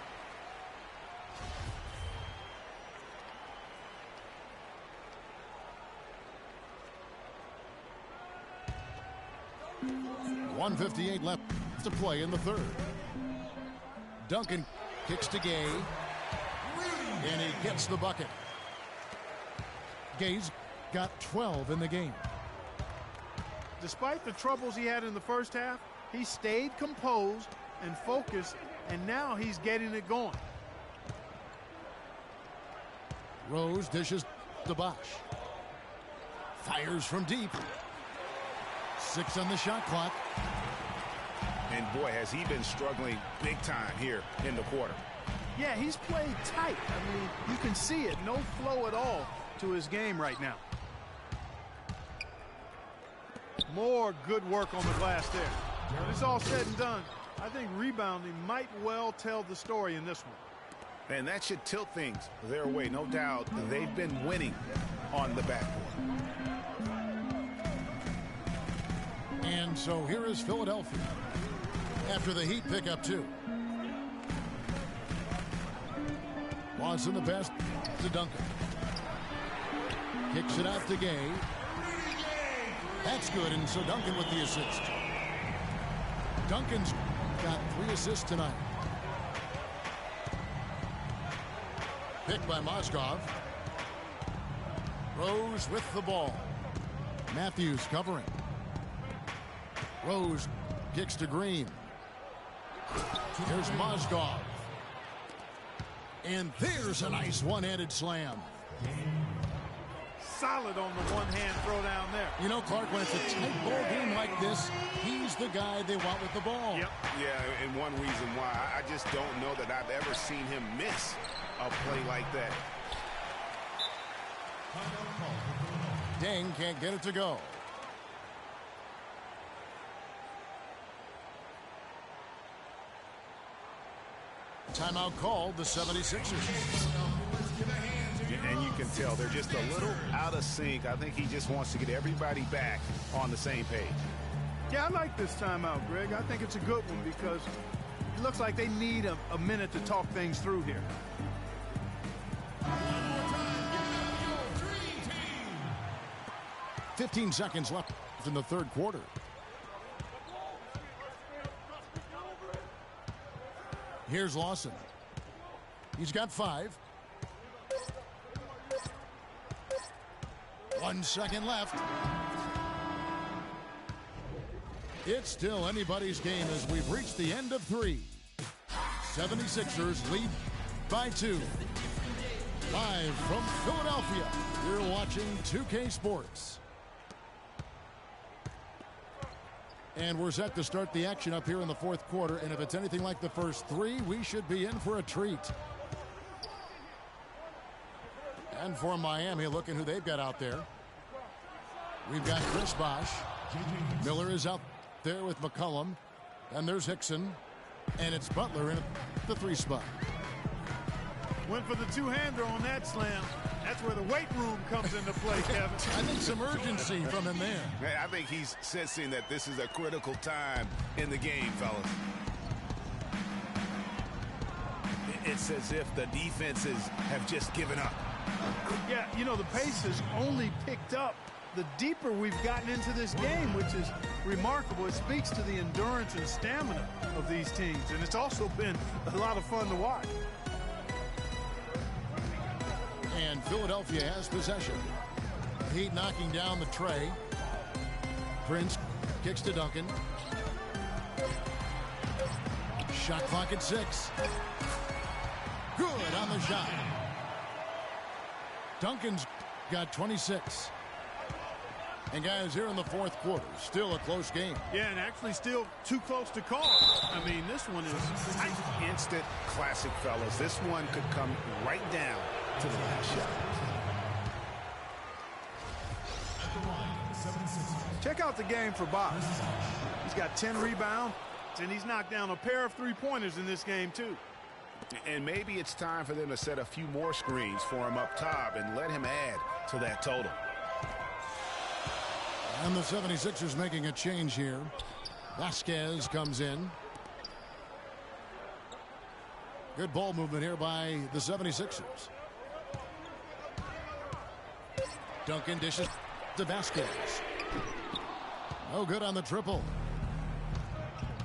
.158 left to play in the third. Duncan kicks to Gay, and he gets the bucket. Gay's got 12 in the game. Despite the troubles he had in the first half, he stayed composed and focused, and now he's getting it going. Rose dishes to Bosch. Fires from deep. 6 on the shot clock. And boy, has he been struggling big time here in the quarter. Yeah, he's played tight. I mean, you can see it. No flow at all to his game right now. More good work on the glass there. When it's all said and done, I think rebounding might well tell the story in this one. And that should tilt things their way. No doubt they've been winning on the backboard. And so here is Philadelphia after the Heat pick up 2. Lawson the pass to Duncan. Kicks it out to Gay. That's good, and so Duncan with the assist. Duncan's got 3 assists tonight. Picked by Mozgov. Rose with the ball. Matthews covering. Rose kicks to Green. Here's Mozgov. And there's a nice one-handed slam. Solid on the one-hand throw down there. You know, Clark, when it's a tight ball game like this, he's the guy they want with the ball. Yep. Yeah, and one reason why I just don't know that I've ever seen him miss a play like that. Dang can't get it to go. Timeout called the 76ers. And you can tell they're just a little out of sync. I think he just wants to get everybody back on the same page. Yeah, I like this timeout, Greg. I think it's a good one because it looks like they need a minute to talk things through here. 15 seconds left in the third quarter. Here's Lawson. He's got 5. 1 second left. It's still anybody's game as we've reached the end of 3. 76ers lead by 2. Live from Philadelphia, you're watching 2K Sports. And we're set to start the action up here in the fourth quarter. And if it's anything like the first three, we should be in for a treat. And for Miami, looking who they've got out there. We've got Chris Bosh. Miller is out there with McCollum. And there's Hickson. And it's Butler in the 3 spot. Went for the two-hander on that slam. That's where the weight room comes into play, Kevin. I think some urgency from him there. I think he's sensing that this is a critical time in the game, fellas. It's as if the defenses have just given up. Yeah, you know, the pace has only picked up the deeper we've gotten into this game, which is remarkable. It speaks to the endurance and stamina of these teams, and it's also been a lot of fun to watch. And Philadelphia has possession. Heat knocking down the tray. Prince kicks to Duncan. Shot clock at 6. Good on the shot. Duncan's got 26. And guys, here in the fourth quarter, still a close game. Yeah, and actually still too close to call. I mean, this one is tight. Instant classic, fellas. This one could come right down to the last shot. Check out the game for Bosh. He's got 10 rebounds, and he's knocked down a pair of three-pointers in this game, too. And maybe it's time for them to set a few more screens for him up top and let him add to that total. And the 76ers making a change here. Vasquez comes in. Good ball movement here by the 76ers. Duncan dishes to Vasquez. No good on the triple.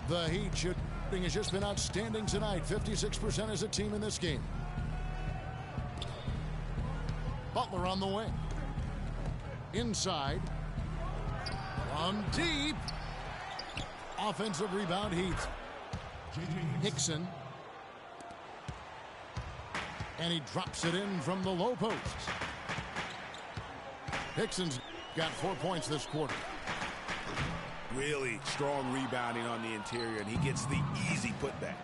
The Heat shooting has just been outstanding tonight. 56% as a team in this game. Butler on the wing. Inside. From deep. Offensive rebound, Heat. Hickson. And he drops it in from the low post. Hickson's got 4 points this quarter. Really strong rebounding on the interior, and he gets the easy putback.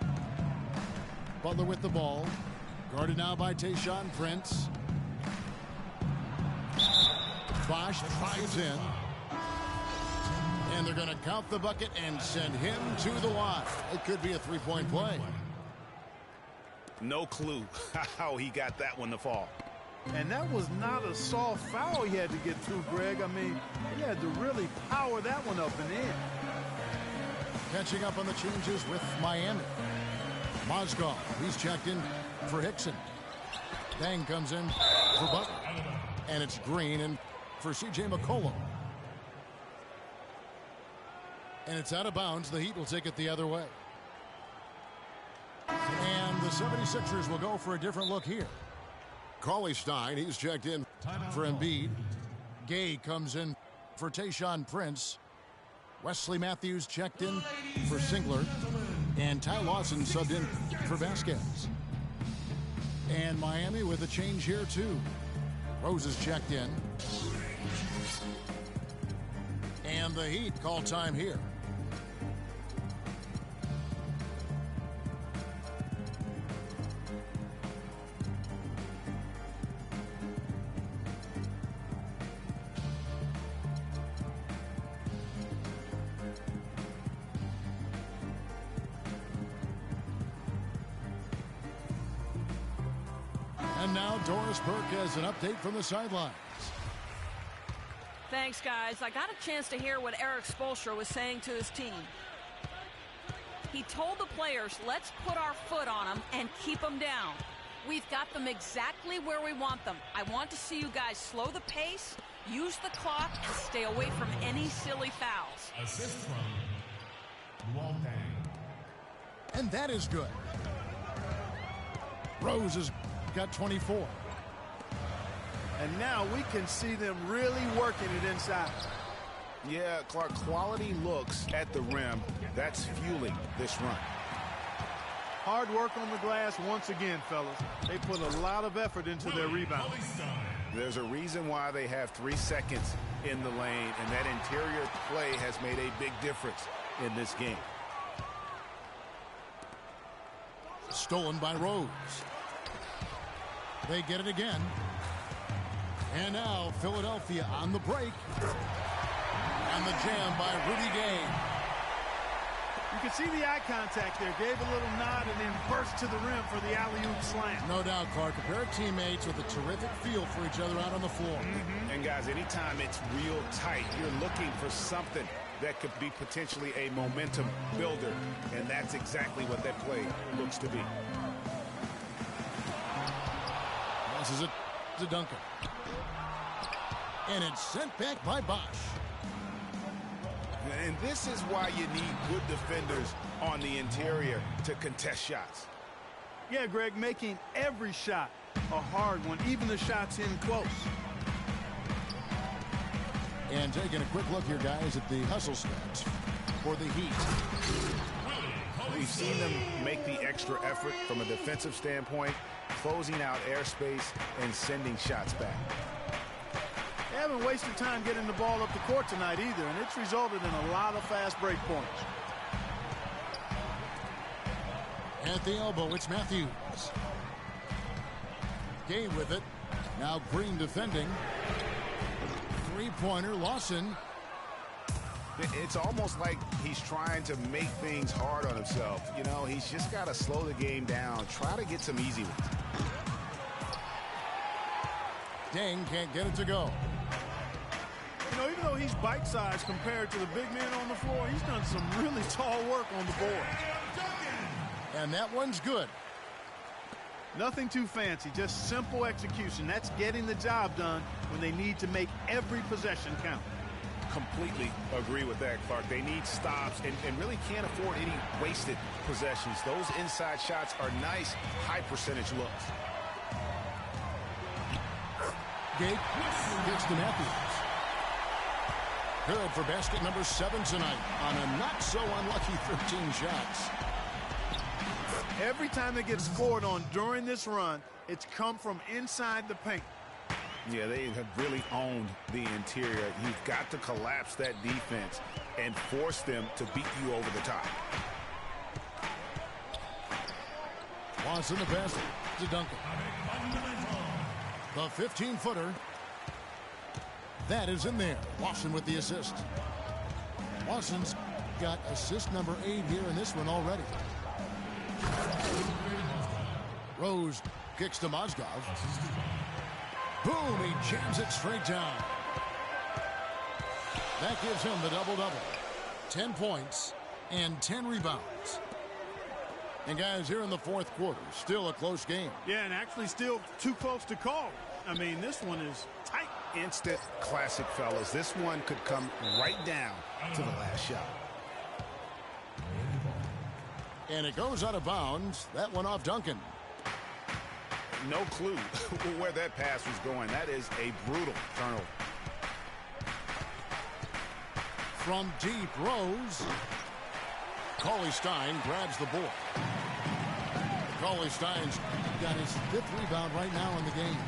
Butler with the ball. Guarded now by Tayshaun Prince. Bosh drives in. And they're going to count the bucket and send him to the line. It could be a three-point play. No clue how he got that one to fall. And that was not a soft foul he had to get through, Greg. I mean, he had to really power that one up and in. Catching up on the changes with Miami. Mozgov, he's checked in for Hickson. Dang comes in for Butler. And it's Green in for C.J. McCollum. And it's out of bounds. The Heat will take it the other way. And the 76ers will go for a different look here. Cauley Stein, he's checked in for Embiid. Gay comes in for Tayshaun Prince. Wesley Matthews checked in for Singler. And Ty Lawson subbed in for Vasquez. And Miami with a change here too. Rose is checked in. And the Heat call time here. And now Doris Burke has an update from the sidelines. Thanks, guys. I got a chance to hear what Eric Spoelstra was saying to his team. He told the players, let's put our foot on them and keep them down. We've got them exactly where we want them. I want to see you guys slow the pace, use the clock, and stay away from any silly fouls. Assist from Luol Deng. And that is good. Rose has got 24. And now we can see them really working it inside. Yeah, Clark, quality looks at the rim. That's fueling this run. Hard work on the glass once again, fellas. They put a lot of effort into their rebound. There's a reason why they have 3 seconds in the lane, and that interior play has made a big difference. in this game. Stolen by Rose. They get it again. And now Philadelphia on the break. And the jam by Rudy Gay. You can see the eye contact there. Gave a little nod and then burst to the rim for the alley-oop slam. No doubt, Clark. A pair of teammates with a terrific feel for each other out on the floor. And guys, anytime it's real tight, you're looking for something that could be potentially a momentum builder. And that's exactly what that play looks to be. Passes it to Duncan. And it's sent back by Bosch. And this is why you need good defenders on the interior to contest shots. Yeah, Greg, making every shot a hard one, even the shots in close. And taking a quick look here, guys, at the hustle stats for the Heat. We've seen them make the extra effort from a defensive standpoint, closing out airspace and sending shots back. They haven't wasted time getting the ball up the court tonight either, and it's resulted in a lot of fast break points. At the elbow, it's Matthews. Gay with it. Now Green defending. Three-pointer, Lawson. It's almost like he's trying to make things hard on himself. You know, he's just got to slow the game down. Try to get some easy ones. Deng can't get it to go. You know, even though he's bite-sized compared to the big men on the floor, he's done some really tall work on the board. And that one's good. Nothing too fancy, just simple execution. That's getting the job done when they need to make every possession count. Completely agree with that, Clark. They need stops and really can't afford any wasted possessions. Those inside shots are nice, high-percentage looks. Gate gets to Matthews. Good for basket number 7 tonight on a not-so-unlucky 13 shots. Every time they get scored on during this run, it's come from inside the paint. Yeah, they have really owned the interior. You've got to collapse that defense and force them to beat you over the top. Watson the pass to Duncan. The 15-footer. That is in there. Watson with the assist. Watson's got assist number 8 here in this one already. Rose kicks to Mozgov. Boom, he jams it straight down. That gives him the double-double. 10 points and 10 rebounds. And guys, here in the fourth quarter, still a close game. Yeah, and actually still too close to call. I mean, this one is tight. Instant classic, fellas. This one could come right down to the last shot. And it goes out of bounds. That one off Duncan. No clue where that pass was going. That is a brutal turnover. From deep, Rose. Cauley-Stein grabs the board. Cauley-Stein's got his 5th rebound right now in the game.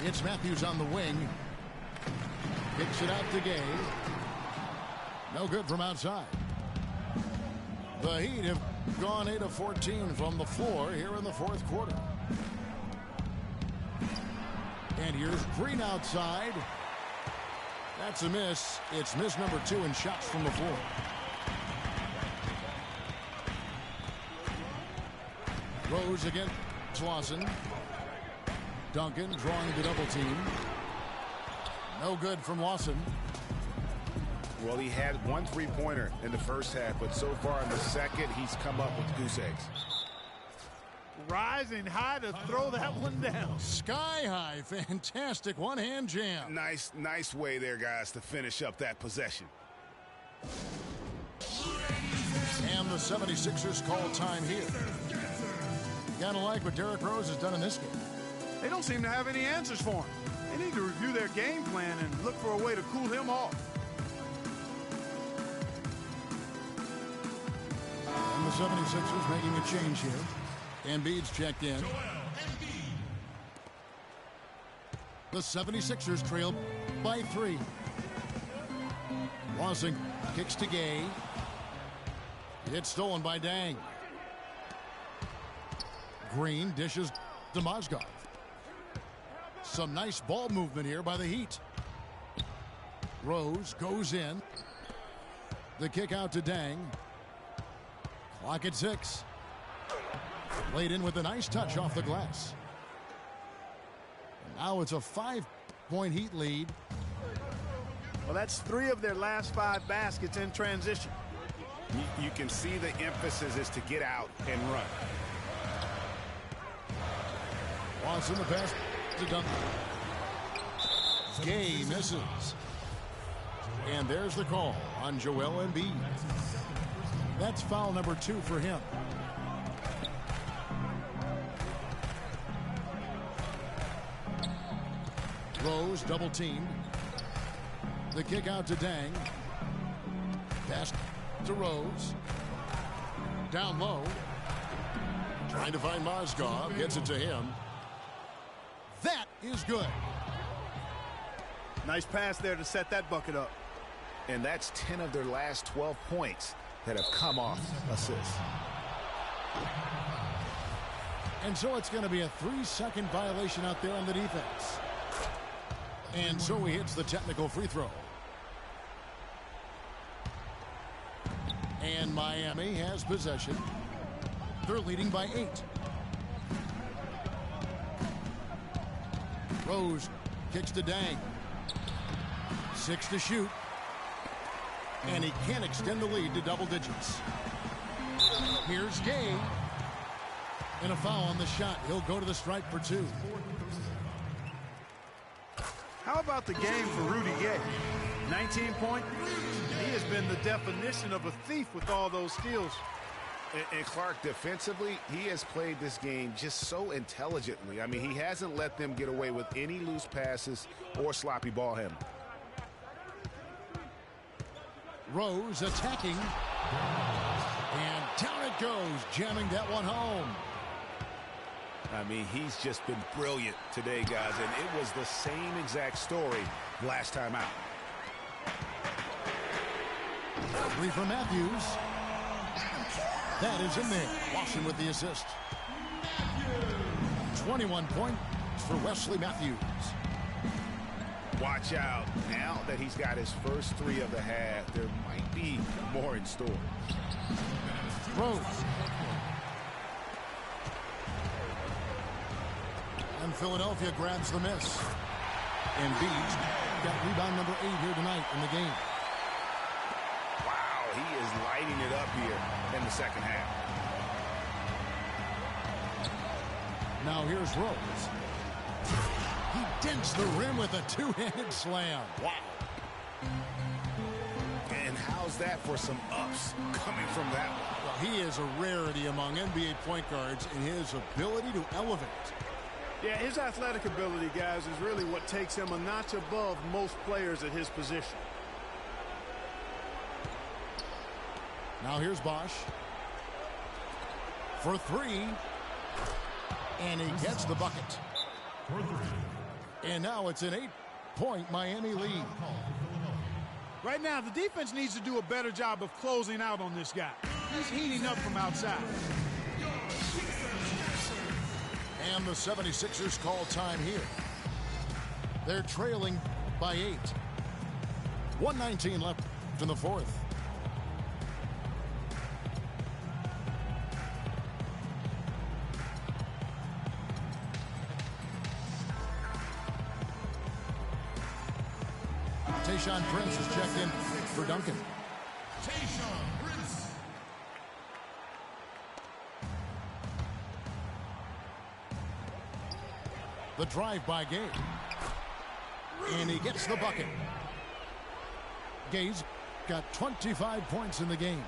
It's Matthews on the wing. Kicks it out to Gay. No good from outside. The Heat have gone 8 of 14 from the floor here in the fourth quarter. And here's Green outside. That's a miss. It's miss number 2 in shots from the floor. Rose against Lawson. Duncan drawing the double team. No good from Lawson. Well, he had 1 3-pointer in the first half, but so far in the second, he's come up with goose eggs. Rising high to throw that one down. Sky high. Fantastic one-hand jam. Nice way there, guys, to finish up that possession. And the 76ers call time here. You gotta like what Derrick Rose has done in this game. They don't seem to have any answers for him. They need to review their game plan and look for a way to cool him off. And the 76ers making a change here. Embiid's checked in. The 76ers trail by 3. Lawson kicks to Gay. It's stolen by Dang. Green dishes to Mozgov. Some nice ball movement here by the Heat. Rose goes in. The kick out to Dang. Clock at 6. Laid in with a nice touch off the glass. And now it's a 5-point Heat lead. Well, that's 3 of their last 5 baskets in transition. You can see the emphasis is to get out and run. Watson the pass to Duncan. Gay misses. And there's the call on Joel Embiid. That's foul number 2 for him. Rose double teamed. The kick out to Dang. Pass to Rose. Down low. Trying to find Mozgov. Gets it to him. That is good. Nice pass there to set that bucket up. And that's 10 of their last 12 points that have come off assists. And so it's going to be a 3-second violation out there on the defense. And so he hits the technical free throw. And Miami has possession. They're leading by 8. Rose kicks to Dang. 6 to shoot. And he can't extend the lead to double digits. Here's Gay. And a foul on the shot. He'll go to the stripe for 2. How about the game for Rudy Gay? 19 points. He has been the definition of a thief with all those steals. And Clark, defensively, he has played this game just so intelligently. I mean, he hasn't let them get away with any loose passes or sloppy ball handling. Rose attacking. And down it goes, jamming that one home. I mean, he's just been brilliant today, guys, and it was the same exact story last time out. 3 for Matthews. That is in there. Lawson with the assist. 21 points for Wesley Matthews. Watch out. Now that he's got his first 3 of the half, there might be more in store. Rose. And Philadelphia grabs the miss. Embiid got rebound number 8 here tonight in the game. Wow, he is lighting it up here in the second half. Now here's Rose. He dents the rim with a 2-handed slam. Wow. And how's that for some ups coming from that one? Well, he is a rarity among NBA point guards in his ability to elevate. Yeah, his athletic ability, guys, is really what takes him a notch above most players at his position. Now here's Bosch. For 3. And he gets the bucket. And now it's an 8-point Miami lead. Right now, the defense needs to do a better job of closing out on this guy. He's heating up from outside. And the 76ers call time here. They're trailing by 8. 1:19 left in the 4th. Tayshaun Prince is checked in for Duncan. Tayshaun Prince. The drive by Gay. And he gets the bucket. Gay's got 25 points in the game.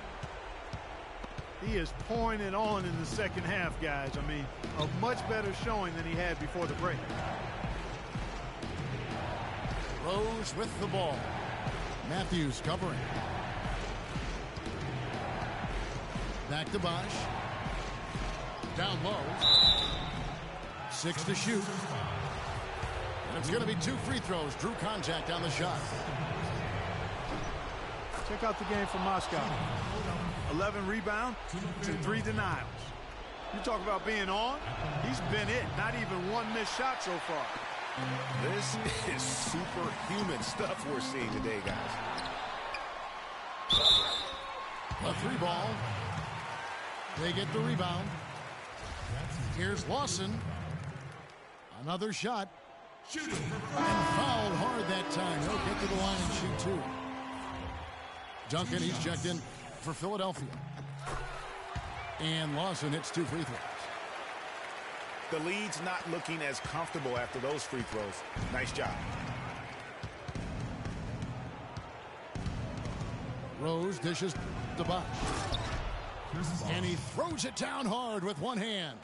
He is pouring it on in the second half, guys. I mean, a much better showing than he had before the break. Rose with the ball. Matthews covering. Back to Bosch. Down low. 6 to shoot. And it's going to be 2 free throws. Drew contact on the shot. Check out the game from Moscow. 11 rebounds and 3 denials. You talk about being on. He's been it. Not even one missed shot so far. This is superhuman stuff we're seeing today, guys. A 3 ball. They get the rebound. Here's Lawson. Another shot. And fouled hard that time. He'll get to the line and shoot 2. Duncan, he's checked in for Philadelphia. And Lawson hits 2 free throws. The lead's not looking as comfortable after those free throws. Nice job. Rose dishes the box. And he throws it down hard with one hand.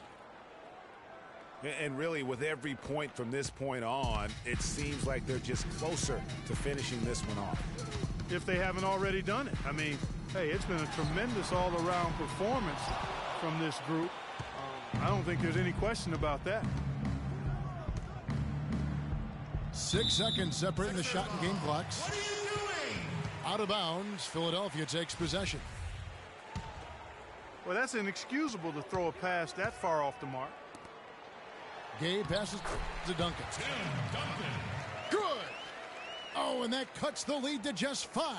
And really, with every point from this point on, it seems like they're just closer to finishing this one off. If they haven't already done it. I mean, hey, it's been a tremendous all-around performance from this group. I don't think there's any question about that. 6 seconds separating the shot and game clocks. What are you doing? Out of bounds, Philadelphia takes possession. Well, that's inexcusable to throw a pass that far off the mark. Gay passes to Duncan. Tim Duncan. Good. Oh, and that cuts the lead to just 5.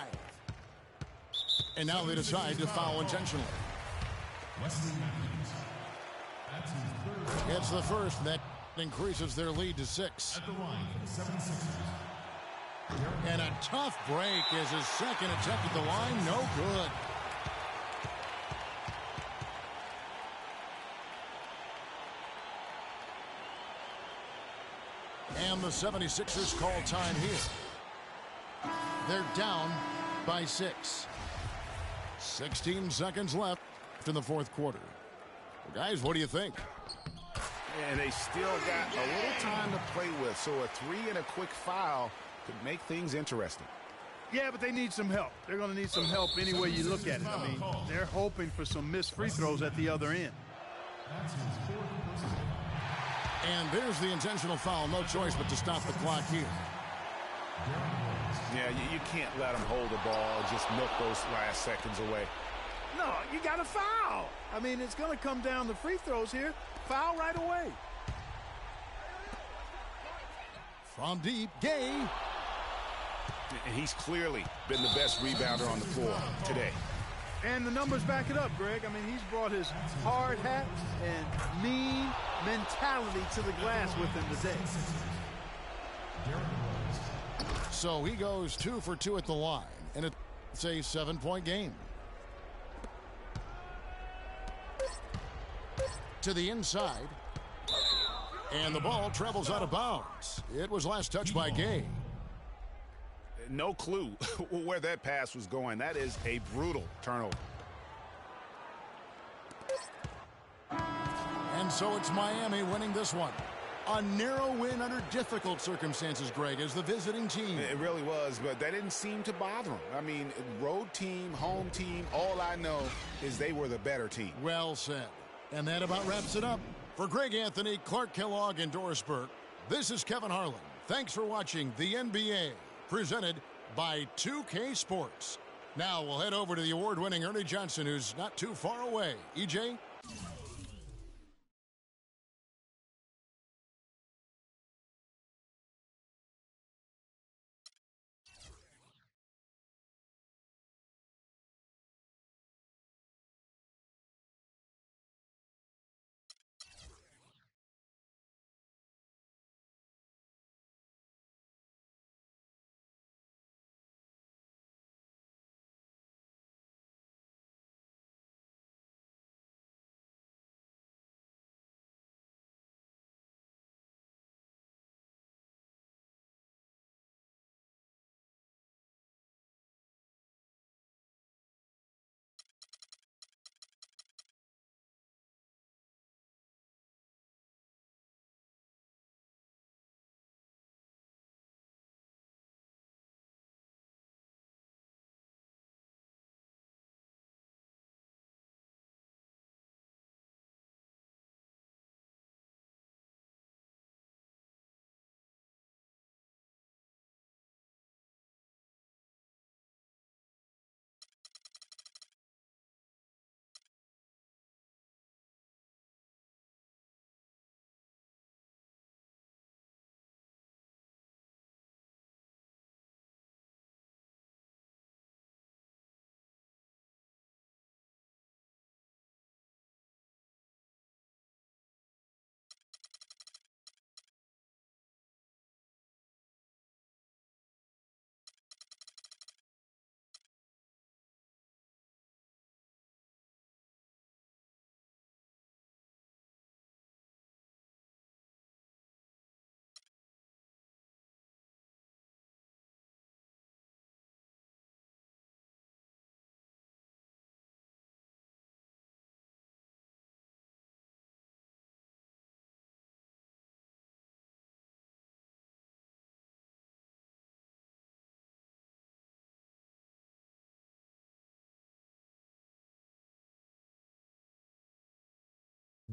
And now they decide to foul intentionally. Wesley Matthews. That's his third. Gets the first, and that increases their lead to 6. At the line for the 76ers. And a tough break is his second attempt at the line. No good. And the 76ers call time here. They're down by 6. 16 seconds left in the fourth quarter. Well, guys, what do you think? And they still got a little time to play with, so a 3 and a quick foul could make things interesting. Yeah, but they need some help. They're going to need some help any way you look at it. I mean, they're hoping for some missed free throws at the other end. That's his fourth personal. And there's the intentional foul. No choice but to stop the clock here. Yeah, you can't let them hold the ball and just milk those last seconds away. No, you got to foul. I mean, it's going to come down to free throws here. Foul right away. From deep, Gay. And he's clearly been the best rebounder on the floor today. And the numbers back it up, Greg. I mean, he's brought his hard hat and mean mentality to the glass with him today. So he goes 2 for 2 at the line, and it's a 7-point game. To the inside, and the ball travels out of bounds. It was last touched by Gay. No clue where that pass was going. That is a brutal turnover. And so it's Miami winning this one. A narrow win under difficult circumstances, Greg, as the visiting team. It really was, but that didn't seem to bother them. I mean, road team, home team, all I know is they were the better team. Well said. And that about wraps it up. For Greg Anthony, Clark Kellogg, and Doris Burke, this is Kevin Harlan. Thanks for watching the NBA, presented by 2K Sports. Now we'll head over to the award-winning Ernie Johnson, who's not too far away. EJ?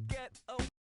Get away.